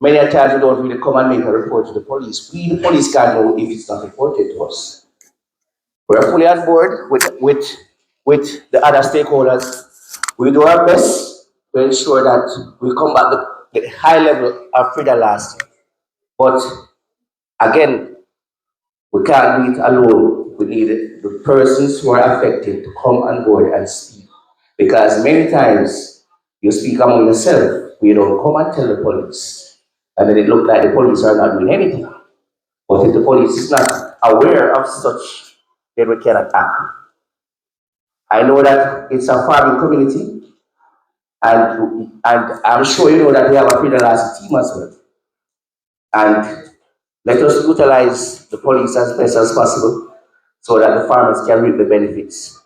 many a times we don't really come and make a report to the police. We, the police, can't know if it's not reported to us. We're fully on board with the other stakeholders. We do our best to ensure that we combat the high level of Frida last. But again, we can't do it alone. We need the persons who are affected to come on board and speak. Because many times you speak among yourself, but you don't come and tell the police. And then it looks like the police are not doing anything. But if the police is not aware of such, then we cannot act. I know that it's a farming community, and I'm sure you know that we have a federalized team as well. And let us utilize the police as best as possible so that the farmers can reap the benefits.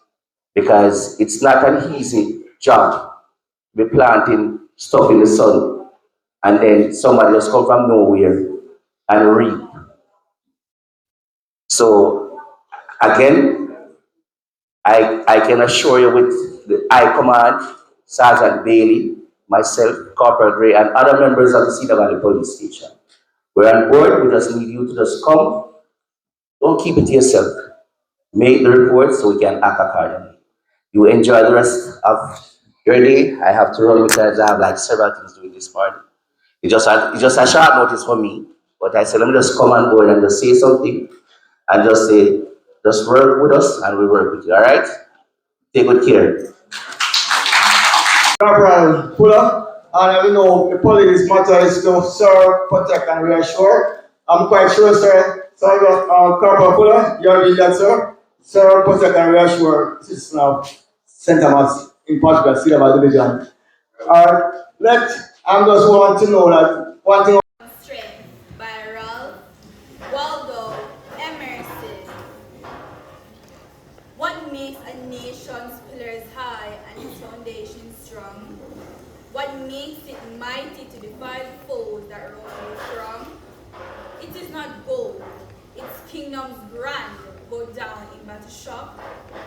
Because it's not an easy job to be planting stuff in the sun and then somebody just come from nowhere and reap. So again, I can assure you with the High Command, Sergeant Bailey, myself, Corporal Gray, and other members of the Cedar Valley Police Station. We're on board. We just need you to just come. Don't keep it to yourself. Make the report so we can act accordingly. You enjoy the rest of your day. I have to run because I have like several things doing this morning. It's just a short notice for me. But I said, let me just come on board and just say something and just say, just work with us and we work with you. All right? Take good care. Corporal Fuller, and we know the police matter is to serve, protect, and reassure. I'm quite sure, sir. So, Corporal Fuller, you're doing that, sir. Serve, protect, and reassure citizens of St. Thomas, in particular, Cedar Valley Division. I'm just want to know that one thing. Strength by Ralph Waldo Emerson. What makes a nation's pillars high and its foundation strong? What makes it mighty to defy the foes that roam you from? It is not gold. Its kingdom's grand go down in battle shock.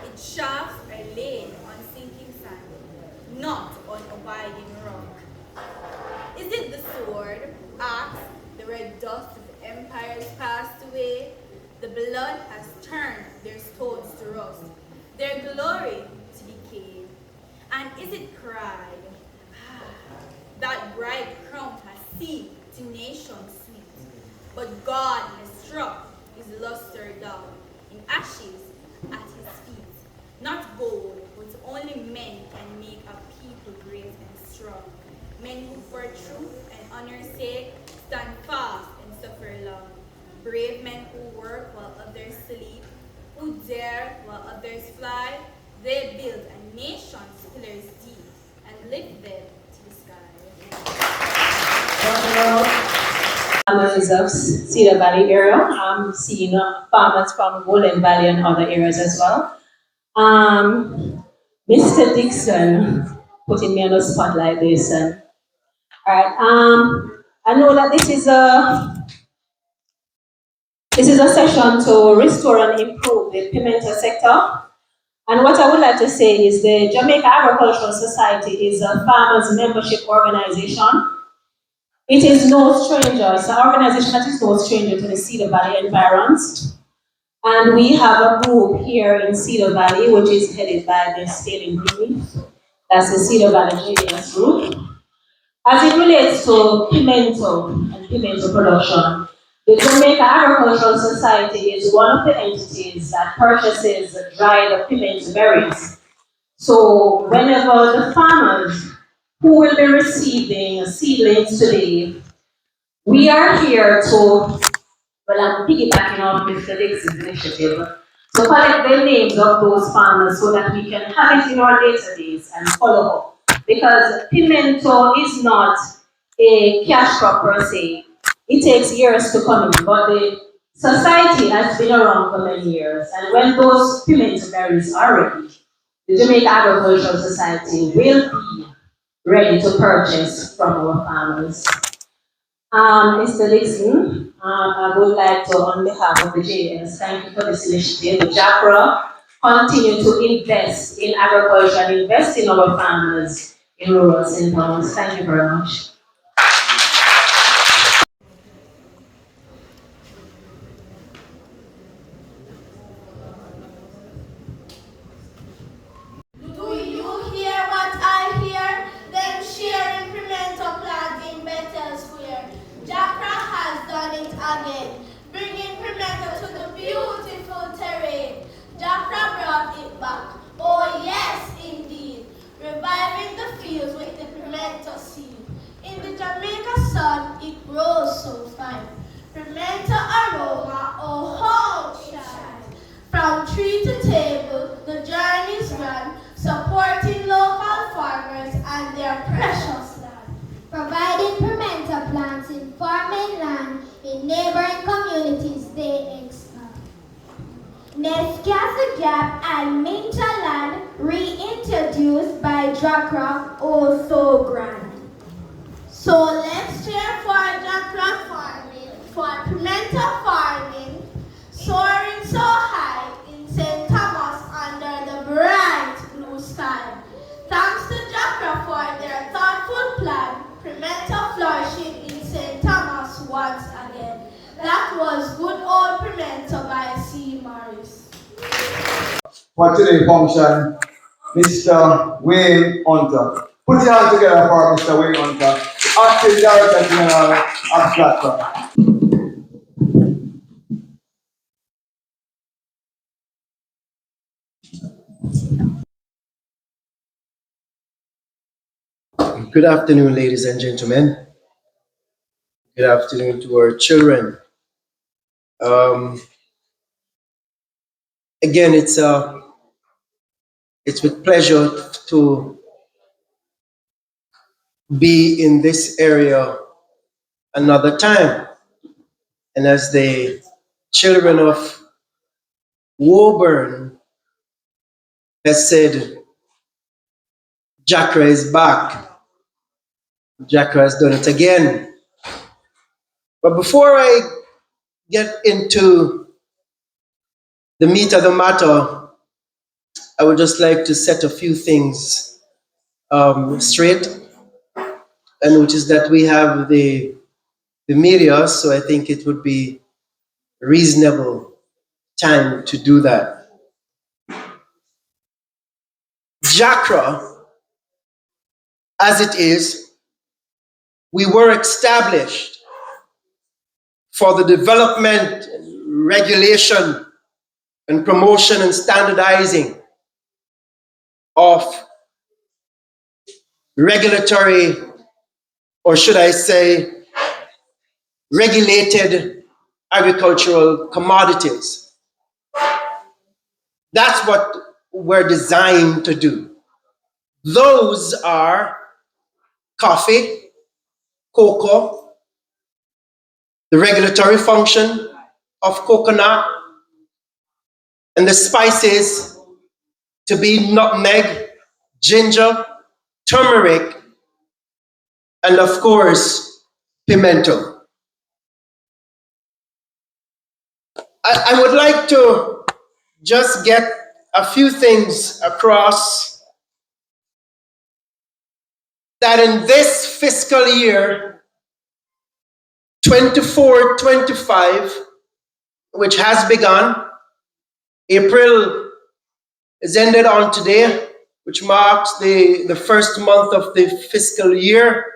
Its shafts are laid on sinking sand, not on abiding rock. Is it the sword, axe, the red dust of empires passed away? The blood has turned their stones to rust, their glory to decay. And is it pride? That bright crown has seemed to nations sweet, but God has struck his luster down in ashes at his feet. Not gold, but only men can make a people great and strong. Men who for truth and honor's sake stand fast and suffer long. Brave men who work while others sleep, who dare while others fly. They build a nation's pillars deep and lift them to the sky. Farmers of Cedar Valley area. I'm seeing farmers from Golden Valley and other areas as well. Mr. Dixon putting me on the spot like this. All right. I know that this is a session to restore and improve the pimento sector. And what I would like to say is the Jamaica Agricultural Society is a farmers membership organization. It is no stranger, it's an organization that is no stranger to the Cedar Valley environs. And we have a group here in Cedar Valley, which is headed by the Scaling Group. That's the Cedar Valley JS group. As it relates to pimento and pimento production, the Jamaica Agricultural Society is one of the entities that purchases dried pimento berries. So whenever the farmers who will be receiving seedlings today, we are here to, well, I'm piggybacking on Mr. Dixon's initiative, to collect the names of those farmers so that we can have it in our database and follow up. Because pimento is not a cash crop per se. It takes years to come in, but the society has been around for many years. And when those pimento berries are ready, the Jamaica Agricultural Society will be ready to purchase from our farmers. Mr. Dixon, I would like to, on behalf of the JS, thank you for this initiative. The JAPRA continue to invest in agriculture and invest in our farmers in rural St. Thomas. Thank you very much. Do you hear what I hear? Them sharing pimento plant in Bethel Square. Jackra has done it again, bringing pimento to the beautiful terrain. Jackra brought it back. Oh yes, indeed. Reviving the fields with the pimento seed. In the Jamaica sun, it grows so fine. Pimento aroma, oh how it shines. From tree to table, the journey's run, supporting local farmers and their precious land. Providing pimento plants in farming land in neighboring communities they expand. Nescasa Gap and Minta land reintroduced by Drakra, oh so grand. So let's cheer for Jackra farming, for pimento farming, soaring so high in St. Thomas under the bright blue sky. Thanks to Jackra for their thoughtful plan, pimento flourishing in St. Thomas once again. That was good old pimento by C. Morris. For today's function, Mr. Wayne Hunter. Put your hands together for Mr. Wayne Hunter, Acting Director General of Flatcraft. Good afternoon, ladies and gentlemen. Good afternoon to our children. Again, it's with pleasure to be in this area another time. And as the children of Woburn has said, Jackra is back. Jacko has done it again. But before I get into the meat of the matter, I would just like to set a few things straight, and which is that we have the media, so I think it would be reasonable time to do that. Jacra, as it is, we were established for the development, regulation, and promotion and standardizing of regulatory, or should I say, regulated agricultural commodities. That's what we're designed to do. Those are coffee, cocoa, the regulatory function of coconut, and the spices to be nutmeg, ginger, turmeric, and of course, pimento. I would like to just get a few things across that in this fiscal year, 24-25, which has begun, April is ended on today, which marks the first month of the fiscal year.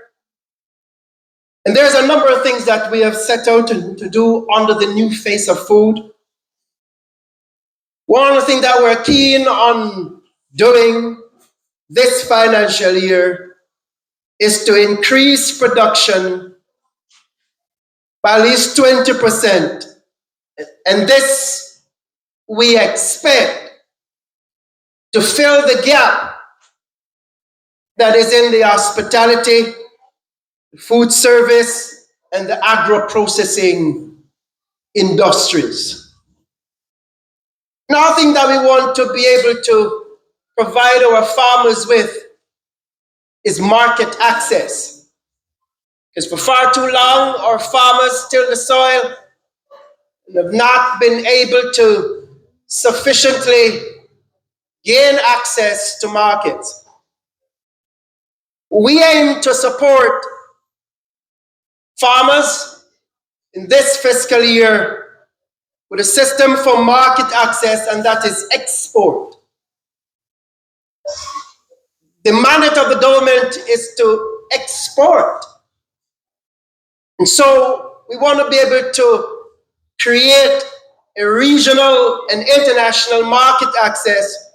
And there's a number of things that we have set out to do under the new face of food. One of the things that we're keen on doing this financial year is to increase production by at least 20%. And this we expect to fill the gap that is in the hospitality, food service, and the agro-processing industries. Another thing that we want to be able to provide our farmers with is market access. Because for far too long, our farmers till the soil and have not been able to sufficiently gain access to markets. We aim to support farmers in this fiscal year with a system for market access, and that is export. The mandate of the government is to export. And so we want to be able to create a regional and international market access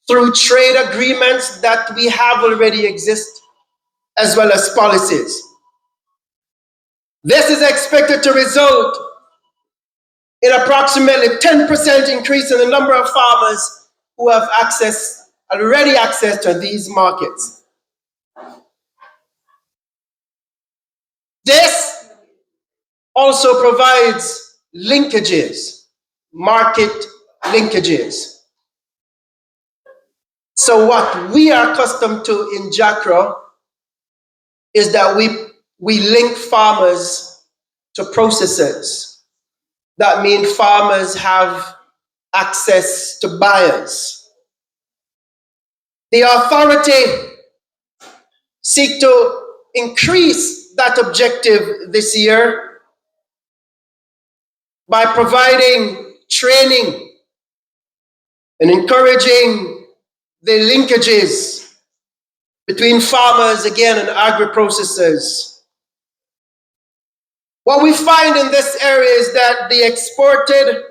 through trade agreements that we have already exist, as well as policies. This is expected to result in approximately 10% increase in the number of farmers who have already access to these markets. This also provides linkages, market linkages. So what we are accustomed to in Jacro is that we link farmers to processors. That means farmers have access to buyers. The authority seek to increase that objective this year by providing training and encouraging the linkages between farmers, again, and agri-processors. What we find in this area is that the exported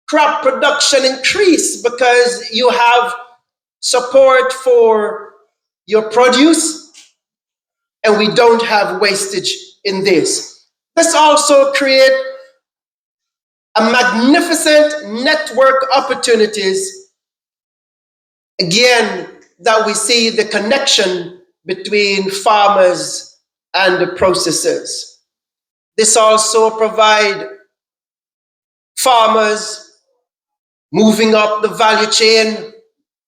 crop production increased because you have support for your produce, and we don't have wastage in this. This also creates a magnificent network opportunities, again, that we see the connection between farmers and the processors. This also provides farmers moving up the value chain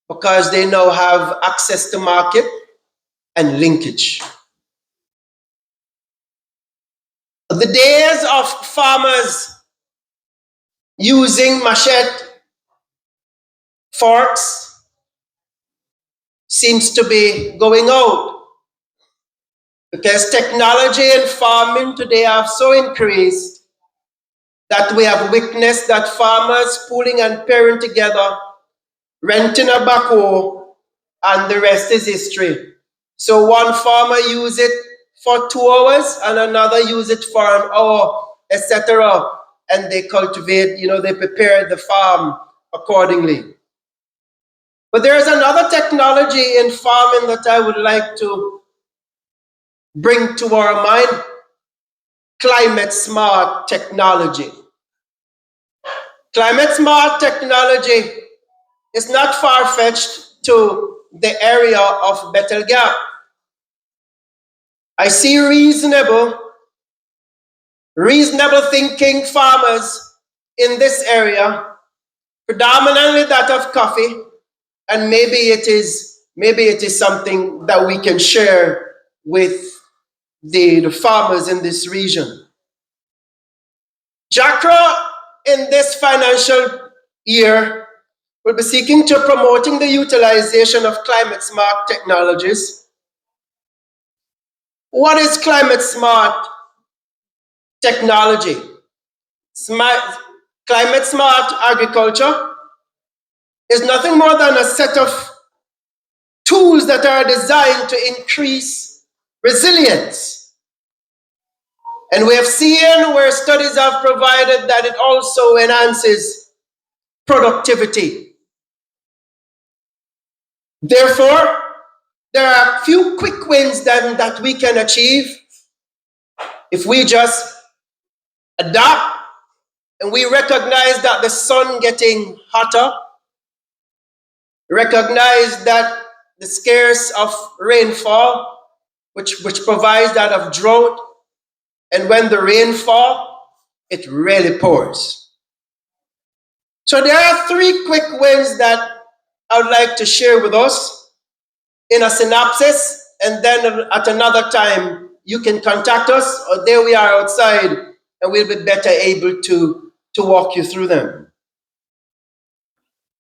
because they now have access to market and linkage. The days of farmers using machete, forks, seems to be going out because technology and farming today have so increased that we have witnessed that farmers pooling and pairing together, renting a backhoe, and the rest is history. So one farmer use it for 2 hours and another use it for an hour, etc. And they cultivate, they prepare the farm accordingly. But there's another technology in farming that I would like to bring to our mind: climate smart technology. Climate smart technology is not far-fetched to the area of Bethel Gap. I see reasonable thinking farmers in this area, predominantly that of coffee, and maybe it is something that we can share with the farmers in this region. JACRA in this financial year will be seeking to promoting the utilization of climate smart technologies. What is climate smart technology? Climate smart agriculture is nothing more than a set of tools that are designed to increase resilience. And we have seen where studies have provided that it also enhances productivity. Therefore, there are a few quick wins that we can achieve if we just adapt and we recognize that the sun getting hotter, recognize that the scarce of rainfall, which provides that of drought, and when the rain fall, it really pours. So there are 3 quick wins that I would like to share with us in a synopsis, and then at another time you can contact us, or there we are outside, and we'll be better able to walk you through them.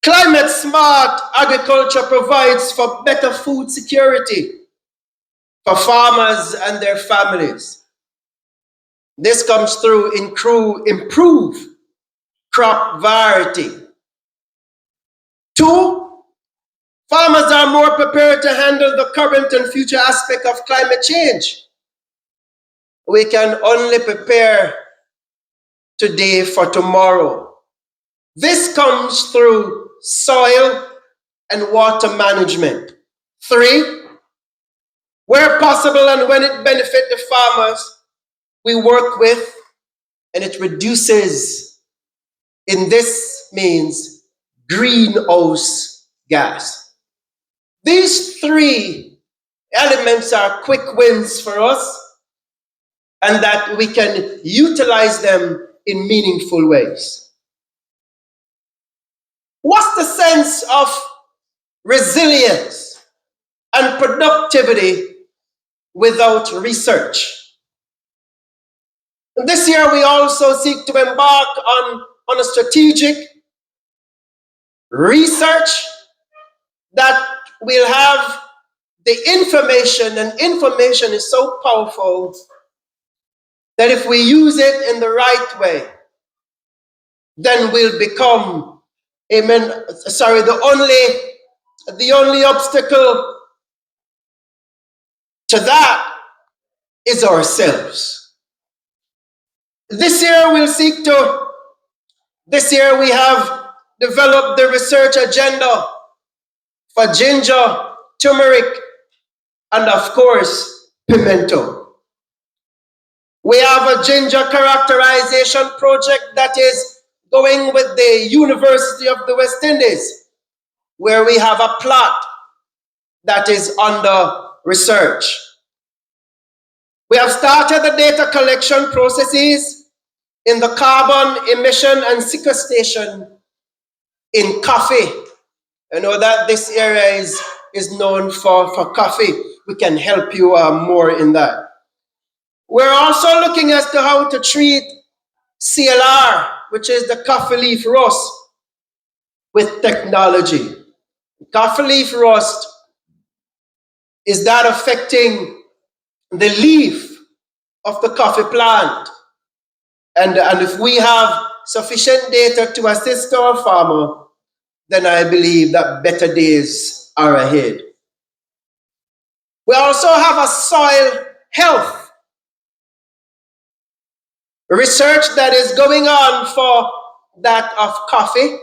Climate smart agriculture provides for better food security for farmers and their families. This comes through improved crop variety. 2, farmers are more prepared to handle the current and future aspect of climate change. We can only prepare today for tomorrow. This comes through soil and water management. 3, where possible and when it benefits the farmers, we work with, and it reduces, in this means, greenhouse gas. These 3 elements are quick wins for us, and that we can utilize them in meaningful ways. What's the sense of resilience and productivity without research? This year we also seek to embark on a strategic research that will have the information, and information is so powerful that if we use it in the right way, then we'll become, the only obstacle to that is ourselves. This year we have developed the research agenda for ginger, turmeric, and of course, pimento. We have a ginger characterization project that is going with the University of the West Indies, where we have a plot that is under research. We have started the data collection processes in the carbon emission and sequestration in coffee. I know that this area is known for coffee. We can help you more in that. We're also looking as to how to treat CLR, which is the coffee leaf rust, with technology. Coffee leaf rust is that affecting the leaf of the coffee plant. And if we have sufficient data to assist our farmer, then I believe that better days are ahead. We also have a soil health research that is going on for that of coffee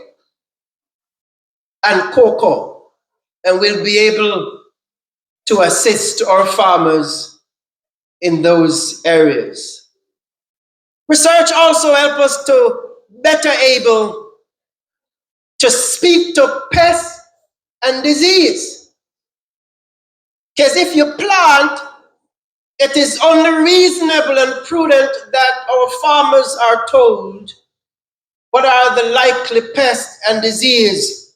and cocoa, and we'll be able to assist our farmers in those areas. Research also helps us to better able to speak to pests and disease. Because if you plant, it is only reasonable and prudent that our farmers are told what are the likely pests and disease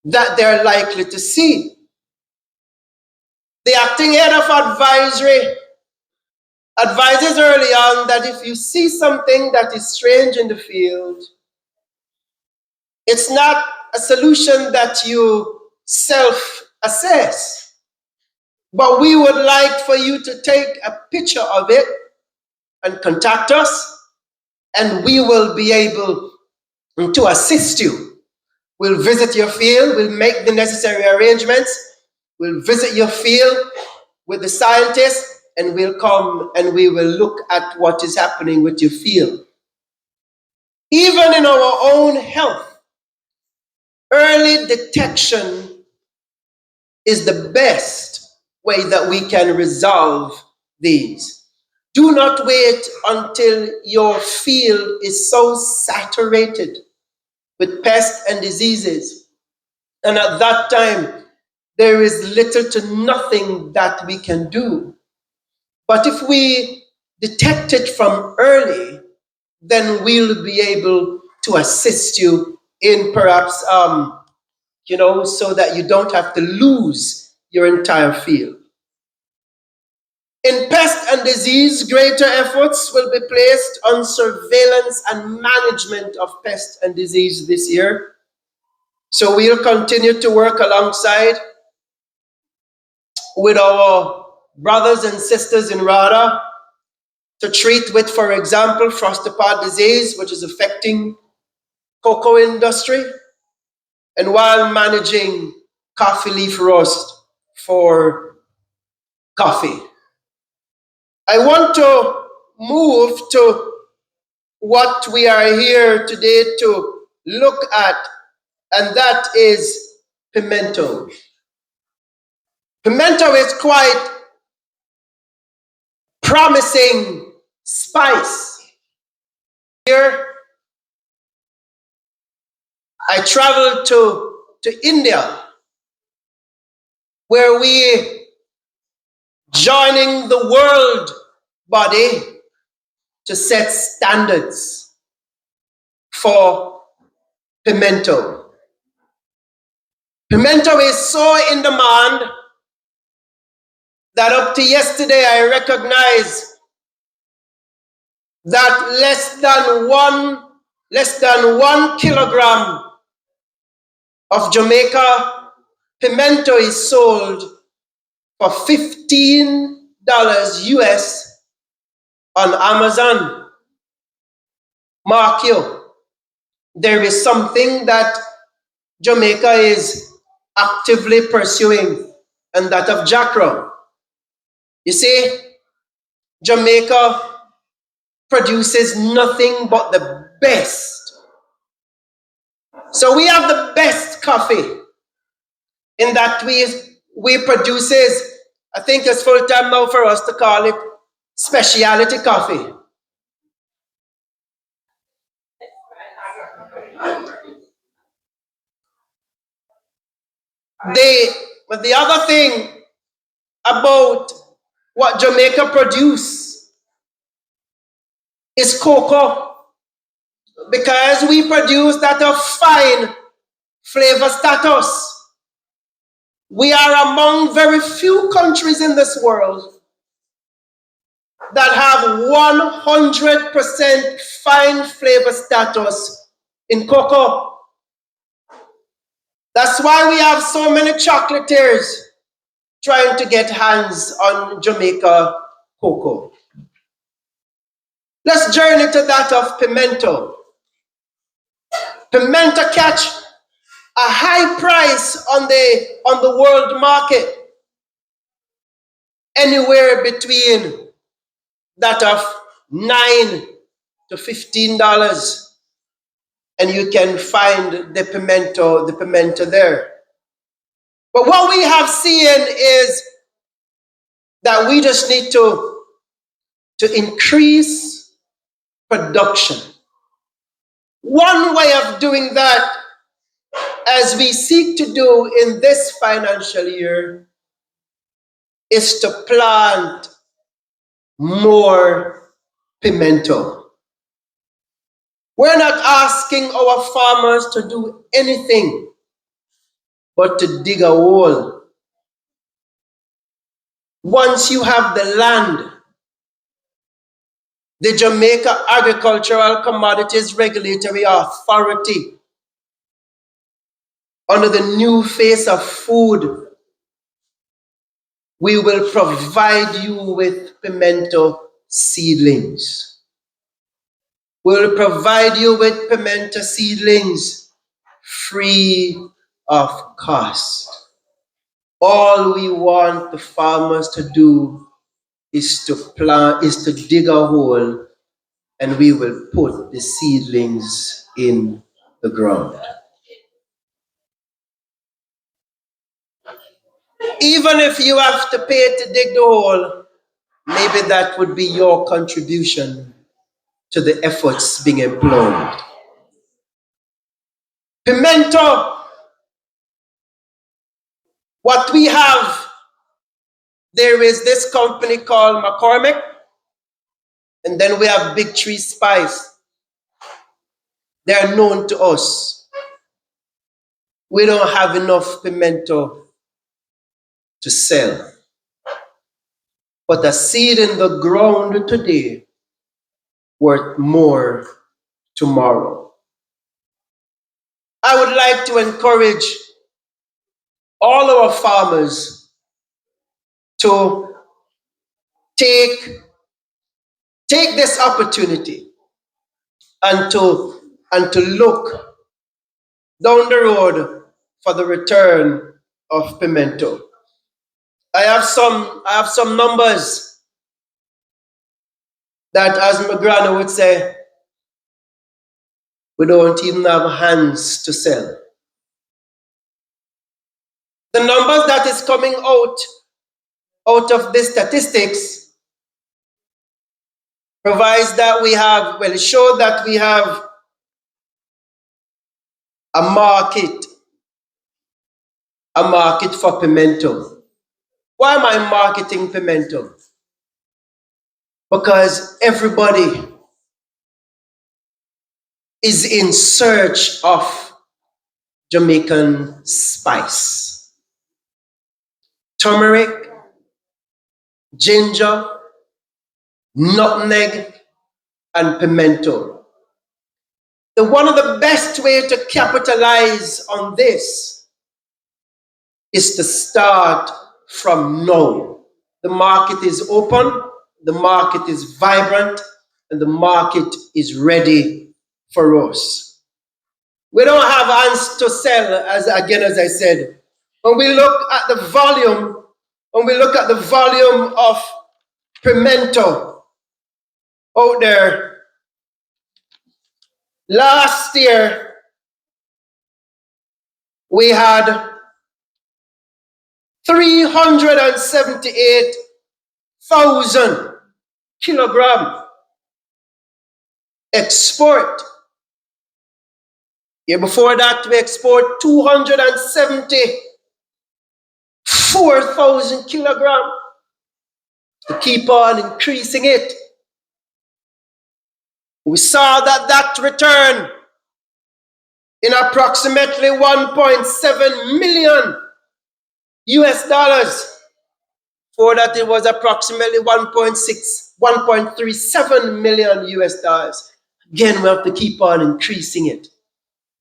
that they're likely to see. The acting head of advisory advises early on that if you see something that is strange in the field, it's not a solution that you self-assess, but we would like for you to take a picture of it and contact us, and we will be able to assist you. We'll visit your field, we'll make the necessary arrangements, we'll visit your field with the scientists, and we'll come and we will look at what is happening with your field. Even in our own health, early detection is the best way that we can resolve these. Do not wait until your field is so saturated with pests and diseases, and at that time, there is little to nothing that we can do. But if we detect it from early, then we'll be able to assist you in perhaps, so that you don't have to lose your entire field. In pest and disease, greater efforts will be placed on surveillance and management of pest and disease this year. So we'll continue to work alongside with our brothers and sisters in RADA to treat with, for example, frost pot disease, which is affecting cocoa industry, and while managing coffee leaf rust for coffee. I want to move to what we are here today to look at, and that is pimento. Pimento is quite promising spice. Here, I traveled to India, where we joining the world body to set standards for pimento. Pimento is so in demand that up to yesterday I recognized that less than 1 kilogram of Jamaica pimento is sold for $15 US on Amazon. Mark you, there is something that Jamaica is actively pursuing, and that of jackrum. You see, Jamaica produces nothing but the best. So we have the best coffee in that we produces, I think it's full time now for us to call it specialty coffee. But the other thing about what Jamaica produce is cocoa, because we produce that of fine flavor status. We are among very few countries in this world that have 100% fine flavor status in cocoa. That's why we have so many chocolatiers trying to get hands on Jamaica cocoa. Let's journey to that of pimento. Pimento catch a high price on the world market, anywhere between that of $9 to $15, and you can find the pimento there. But what we have seen is that we just need to increase production. One way of doing that, as we seek to do in this financial year, is to plant more pimento. We're not asking our farmers to do anything but to dig a hole. Once you have the land, the Jamaica Agricultural Commodities Regulatory Authority, under the new face of food, we will provide you with pimento seedlings. We'll provide you with pimento seedlings free of cost. All we want the farmers to do is to dig a hole, and we will put the seedlings in the ground. Even if you have to pay to dig the hole, maybe that would be your contribution to the efforts being employed. Pimento, what we have, there is this company called McCormick, and then we have Big Tree Spice. They are known to us. We don't have enough pimento to sell. But a seed in the ground today worth more tomorrow. I would like to encourage all our farmers to take this opportunity and to look down the road for the return of pimento. I have some numbers that, as my grandma would say, we don't even have hands to sell. The numbers that is coming out of the statistics provides that it shows that we have a market for pimento. Why am I marketing pimento? Because everybody is in search of Jamaican spice. Turmeric, ginger, nutmeg, and pimento. One of the best way to capitalize on this is to start from now. The market is open, the market is vibrant, and the market is ready for us. We don't have hands to sell, as I said. When we look at the volume of pimento out there, last year we had 378,000 kilograms export. Year before that, we export 274,000 kilograms. To keep on increasing it. We saw that return in approximately 1.7 million US dollars. For that, it was approximately 1.6 1.37 million US dollars. Again, we have to keep on increasing it.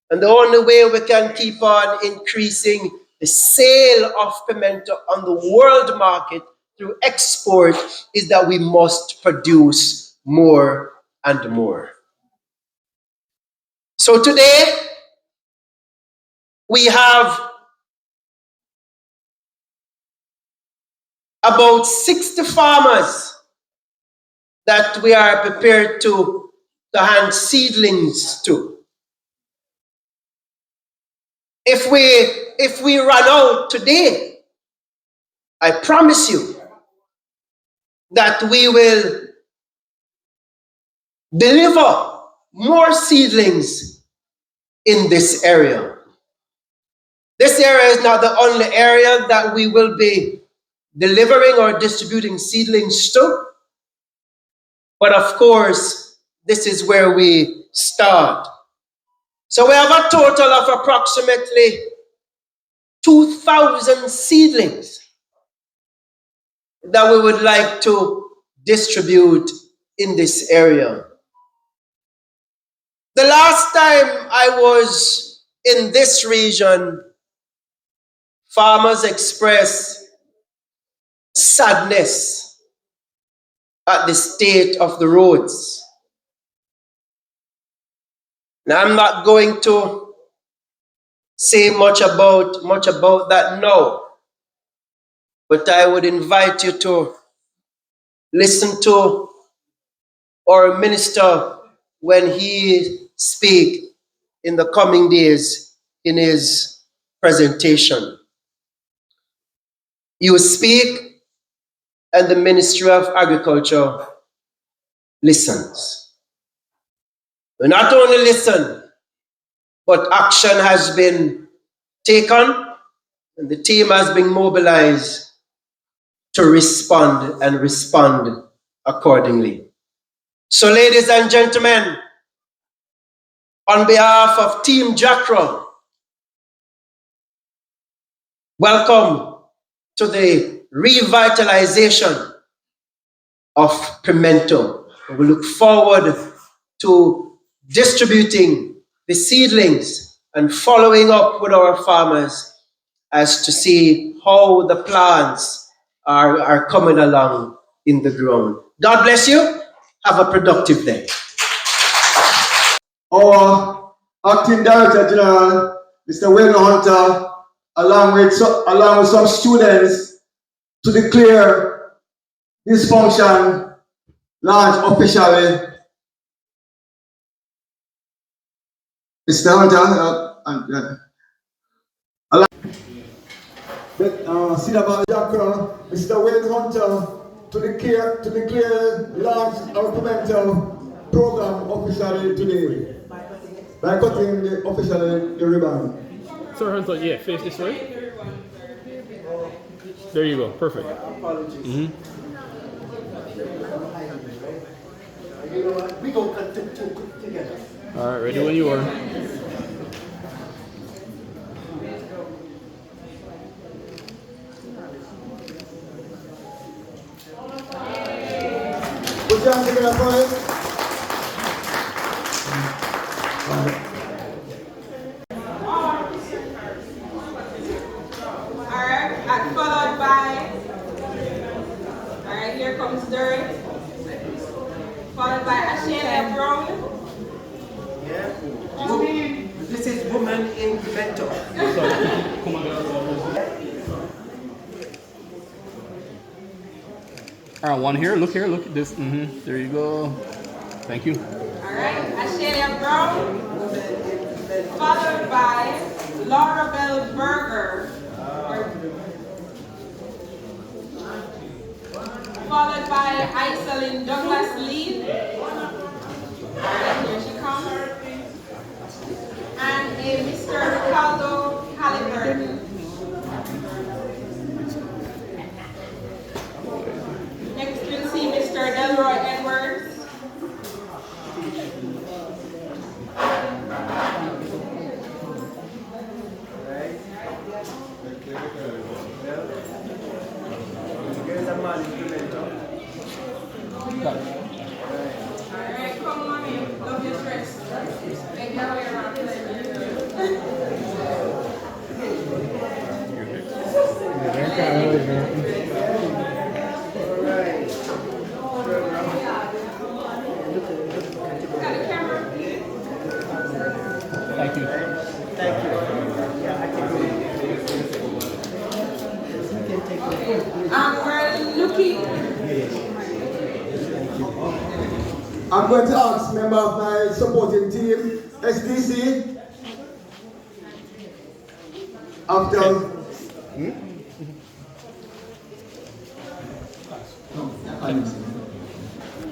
And the only way we can keep on increasing the sale of pimento on the world market through export is that we must produce more and more. So today, we have about 60 farmers that we are prepared to hand seedlings to. If we run out today, I promise you that we will deliver more seedlings in this area. This area is not the only area that we will be delivering or distributing seedlings to, but of course, this is where we start. So we have a total of approximately 2,000 seedlings that we would like to distribute in this area. The last time I was in this region, farmers expressed sadness at the state of the roads. Now, I'm not going to say much about that now, but I would invite you to listen to our minister when he speak in the coming days in his presentation. You speak, and the Ministry of Agriculture listens. We not only listen, but action has been taken, and the team has been mobilized to respond and respond accordingly. So, ladies and gentlemen, on behalf of Team Jackra, welcome to the revitalization of pimento. We look forward to distributing the seedlings and following up with our farmers as to see how the plants are coming along in the ground. God bless you. Have a productive day. Our Acting Director General, Mr. Wayne Hunter, along with some students, to declare this function launched officially. Mr. Hunter, Mr. Wayne Hunter, to declare launch our pimento program officially today by cutting officially the ribbon. Sir Hunter, yeah, face this way. There you go, perfect. Apologies. We go together. All right, ready when you are. Put your hands together for it. Alright, followed by, alright, here comes Derek. Followed by Ashelia Brown. Yeah. This is Woman in Pimento. All right, one here. Look at this. There you go. Thank you. Alright, Ashelia Brown. Followed by Laura Bell Berger. Followed by Iselin Douglas Lee. Alright, here she comes. And a Mr. Ricardo Halliburton. Next we'll see Mr. Delroy Edwards. Here's a man in Pimento. Thank you. We're looking. I'm going to ask member of my supporting team, SDC, after.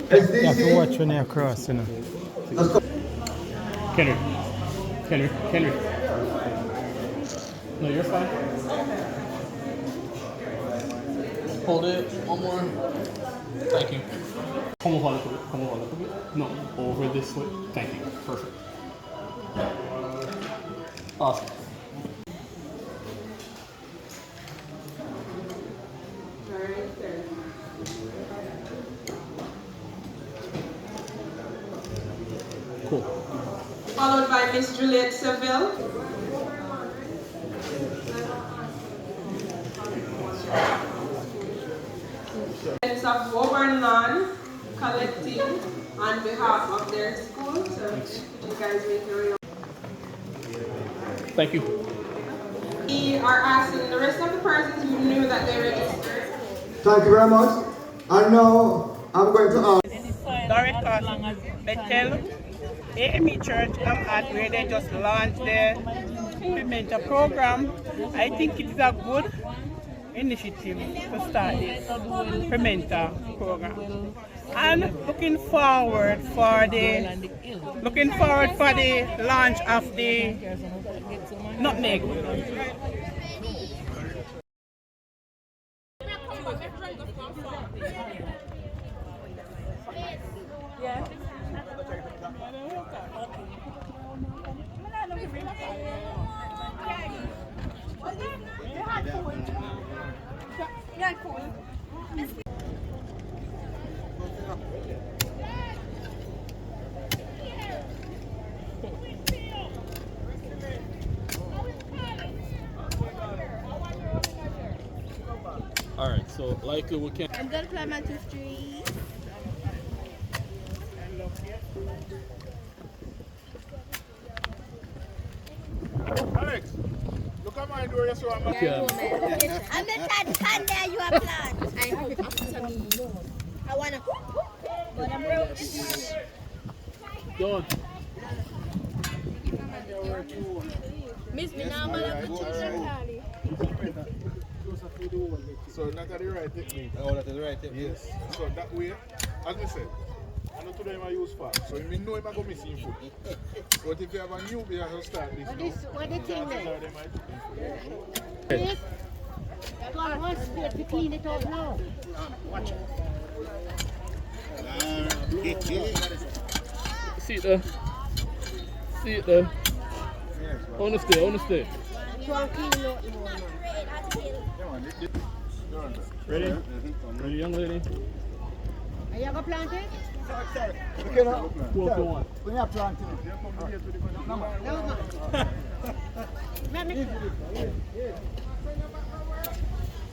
SDC. You have to watch when you're cross, you know. Kelly. No, you're fine. Hold it. One more. Thank you. Come over a little bit. No, over this way. Thank you. Perfect. Awesome. Cool. Followed by Miss Juliette Seville. Friends of Woburn Lawn collecting on behalf of their school. So you guys make your own. Thank you. We are asking the rest of the persons who knew that they registered. Thank you very much. And now I'm going to ask. Director Bethel, AME Church I'm at, where they just launched the pimento program. I think it is a good initiative to start this pimento program. And looking forward for the launch of the nutmeg. Yeah. Alright, so likely we can. I'm gonna climb onto the tree. Alex, look at my door, so I'm I'm the stand there, you are plant. I wanna. But I'm broke. Don't. Miss me now, So that's the right technique. Oh, that's the right technique. Yes. So that way, as I said, I know today I use fast. So you know if I go missing food. But if you have a new beer, you start this. What the thing then? Yes. That one wants to clean it out now. Watch it. See it there. See it there. Honestly. Ready? Ready, young lady? Are you gonna plant it? Sorry. Who else you want? We have planted. Let me.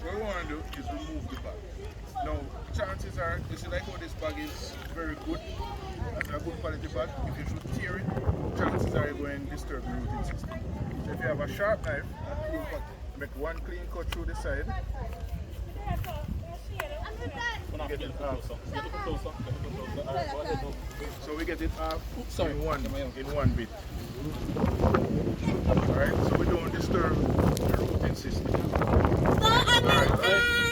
What we want to do is remove the bag. Now, chances are, you see like how this bag is very good, as a good quality bag, if you should tear it, chances are you're going to disturb the rooting system. So if you have a sharp knife, make one clean cut through the side. Get it off. So we get it off in one bit. Alright, so we don't disturb the rooting system.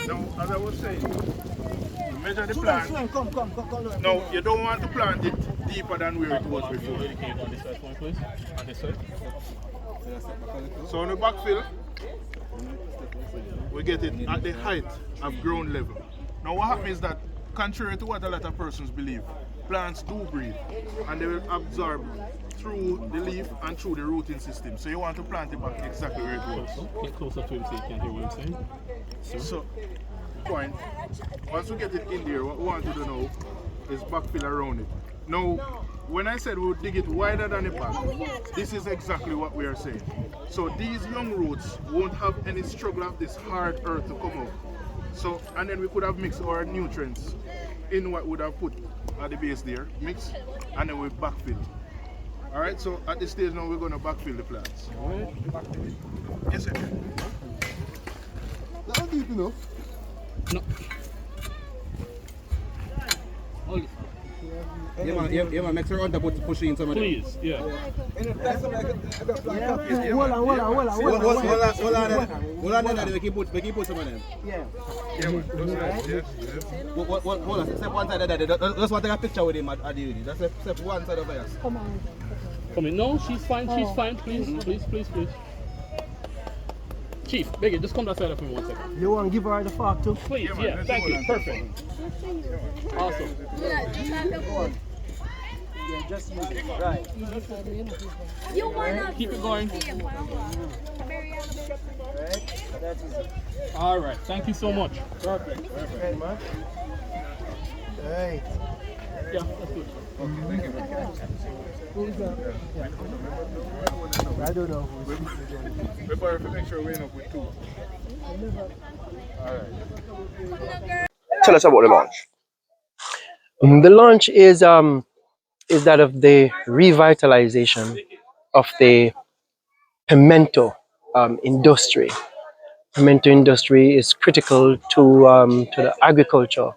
Now, as I was saying, you measure the plant. No, you don't want to plant it deeper than where it was before. On this side, please. On this side. So on the backfill, we get it at the height of ground level. Now what happens is that, contrary to what a lot of persons believe, plants do breathe and they will absorb through the leaf and through the rooting system. So you want to plant it back exactly where it was. Get closer to him so you can hear what I'm saying. So, point. Once we get it in there, what we want to do now is backfill around it. Now, when I said we would dig it wider than the pack, this is exactly what we are saying. So these young roots won't have any struggle of this hard earth to come out. So, and then we could have mixed our nutrients in what we would have put at the base there, mix, and then we backfill. All right, so at this stage now we're going to backfill the plants. Yes, sir. That's deep enough. No. Yeah, man, make sure on the push in some of them. Please, yeah. Hold on, we can put some of them. Yeah, man. Yes. Hold on, step one side of that. Just want to take a picture with him at the unit. Just step one side of us. Come in. No, she's fine. Please. Chief, Biggie, just come that side of me 1 second. You want to give her the fork too? Please, yeah, thank you. Perfect. Awesome. Yeah, just use it. Right. You wanna Keep it going. Right. That's easy. All right, thank you so much. Perfect. Very much. Right. Yeah, that's good. Who's that? I don't know. We better make sure we end up with 2. All right. Tell us about the launch. The launch is that of the revitalization of the pimento industry. Pimento industry is critical to the agriculture.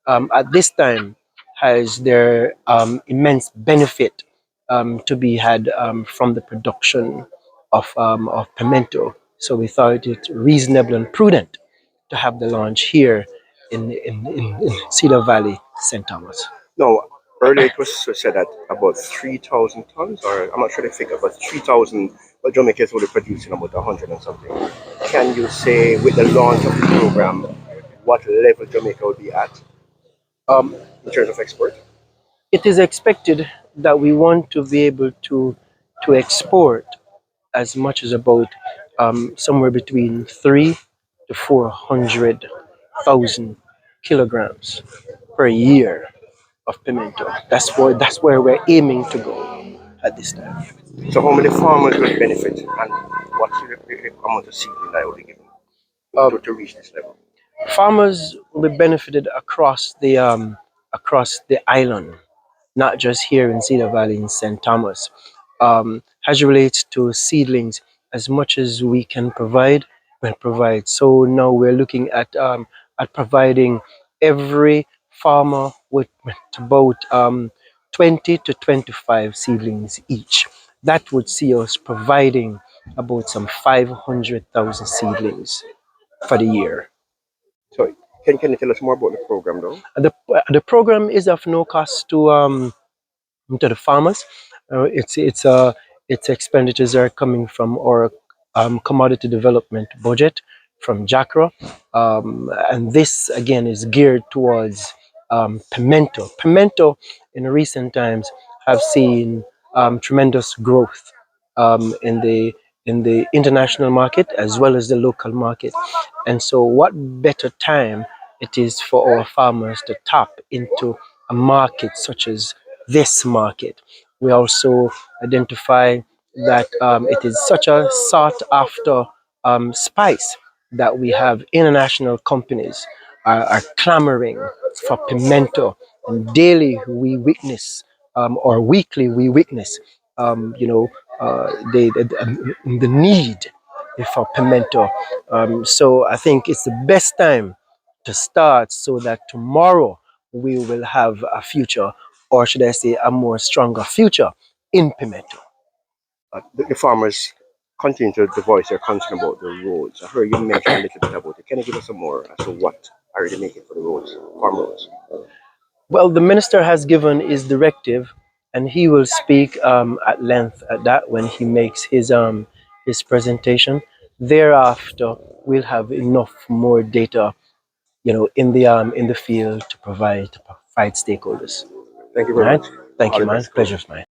At this time, has their immense benefit to be had from the production of pimento. So we thought it reasonable and prudent to have the launch here in Cedar Valley, St. Thomas. No, earlier it was said that about 3,000 tons, or I'm not sure the figure, but 3,000, but Jamaicans will be producing about 100 and something. Can you say with the launch of the program, what level Jamaica will be at in terms of export? It is expected that we want to be able to export as much as about somewhere between 300,000 to 400,000 kilograms per year of pimento. That's where we're aiming to go at this time. So how many farmers will benefit, and what's the amount of seedling that will be given to reach this level? Farmers will be benefited across the island, not just here in Cedar Valley in St. Thomas. As it relates to seedlings, as much as we can provide, we'll provide. So now we're looking at providing every farmer with about 20 to 25 seedlings each. That would see us providing about some 500,000 seedlings for the year. So can you tell us more about the program though? The program is of no cost to the farmers. Its expenditures are coming from our commodity development budget from JACRA, and this again is geared towards pimento. Pimento in recent times have seen tremendous growth in the international market as well as the local market, and so what better time it is for our farmers to tap into a market such as this market. We also identify that it is such a sought after spice that we have international companies are clamoring for pimento, and daily we witness or weekly we witness the need for pimento. So I think it's the best time to start so that tomorrow we will have a future, or should I say, a more stronger future in pimento. The farmers continue to voice their concern about the roads. I heard you mention a little bit about it. Can you give us some more as to what are they making for the roads, farm roads? Well, the minister has given his directive, and he will speak at length at that when he makes his presentation. Thereafter, we'll have enough more data, in the field to provide stakeholders. Thank you very much. Thank All you, the man. best. Pleasure's mine.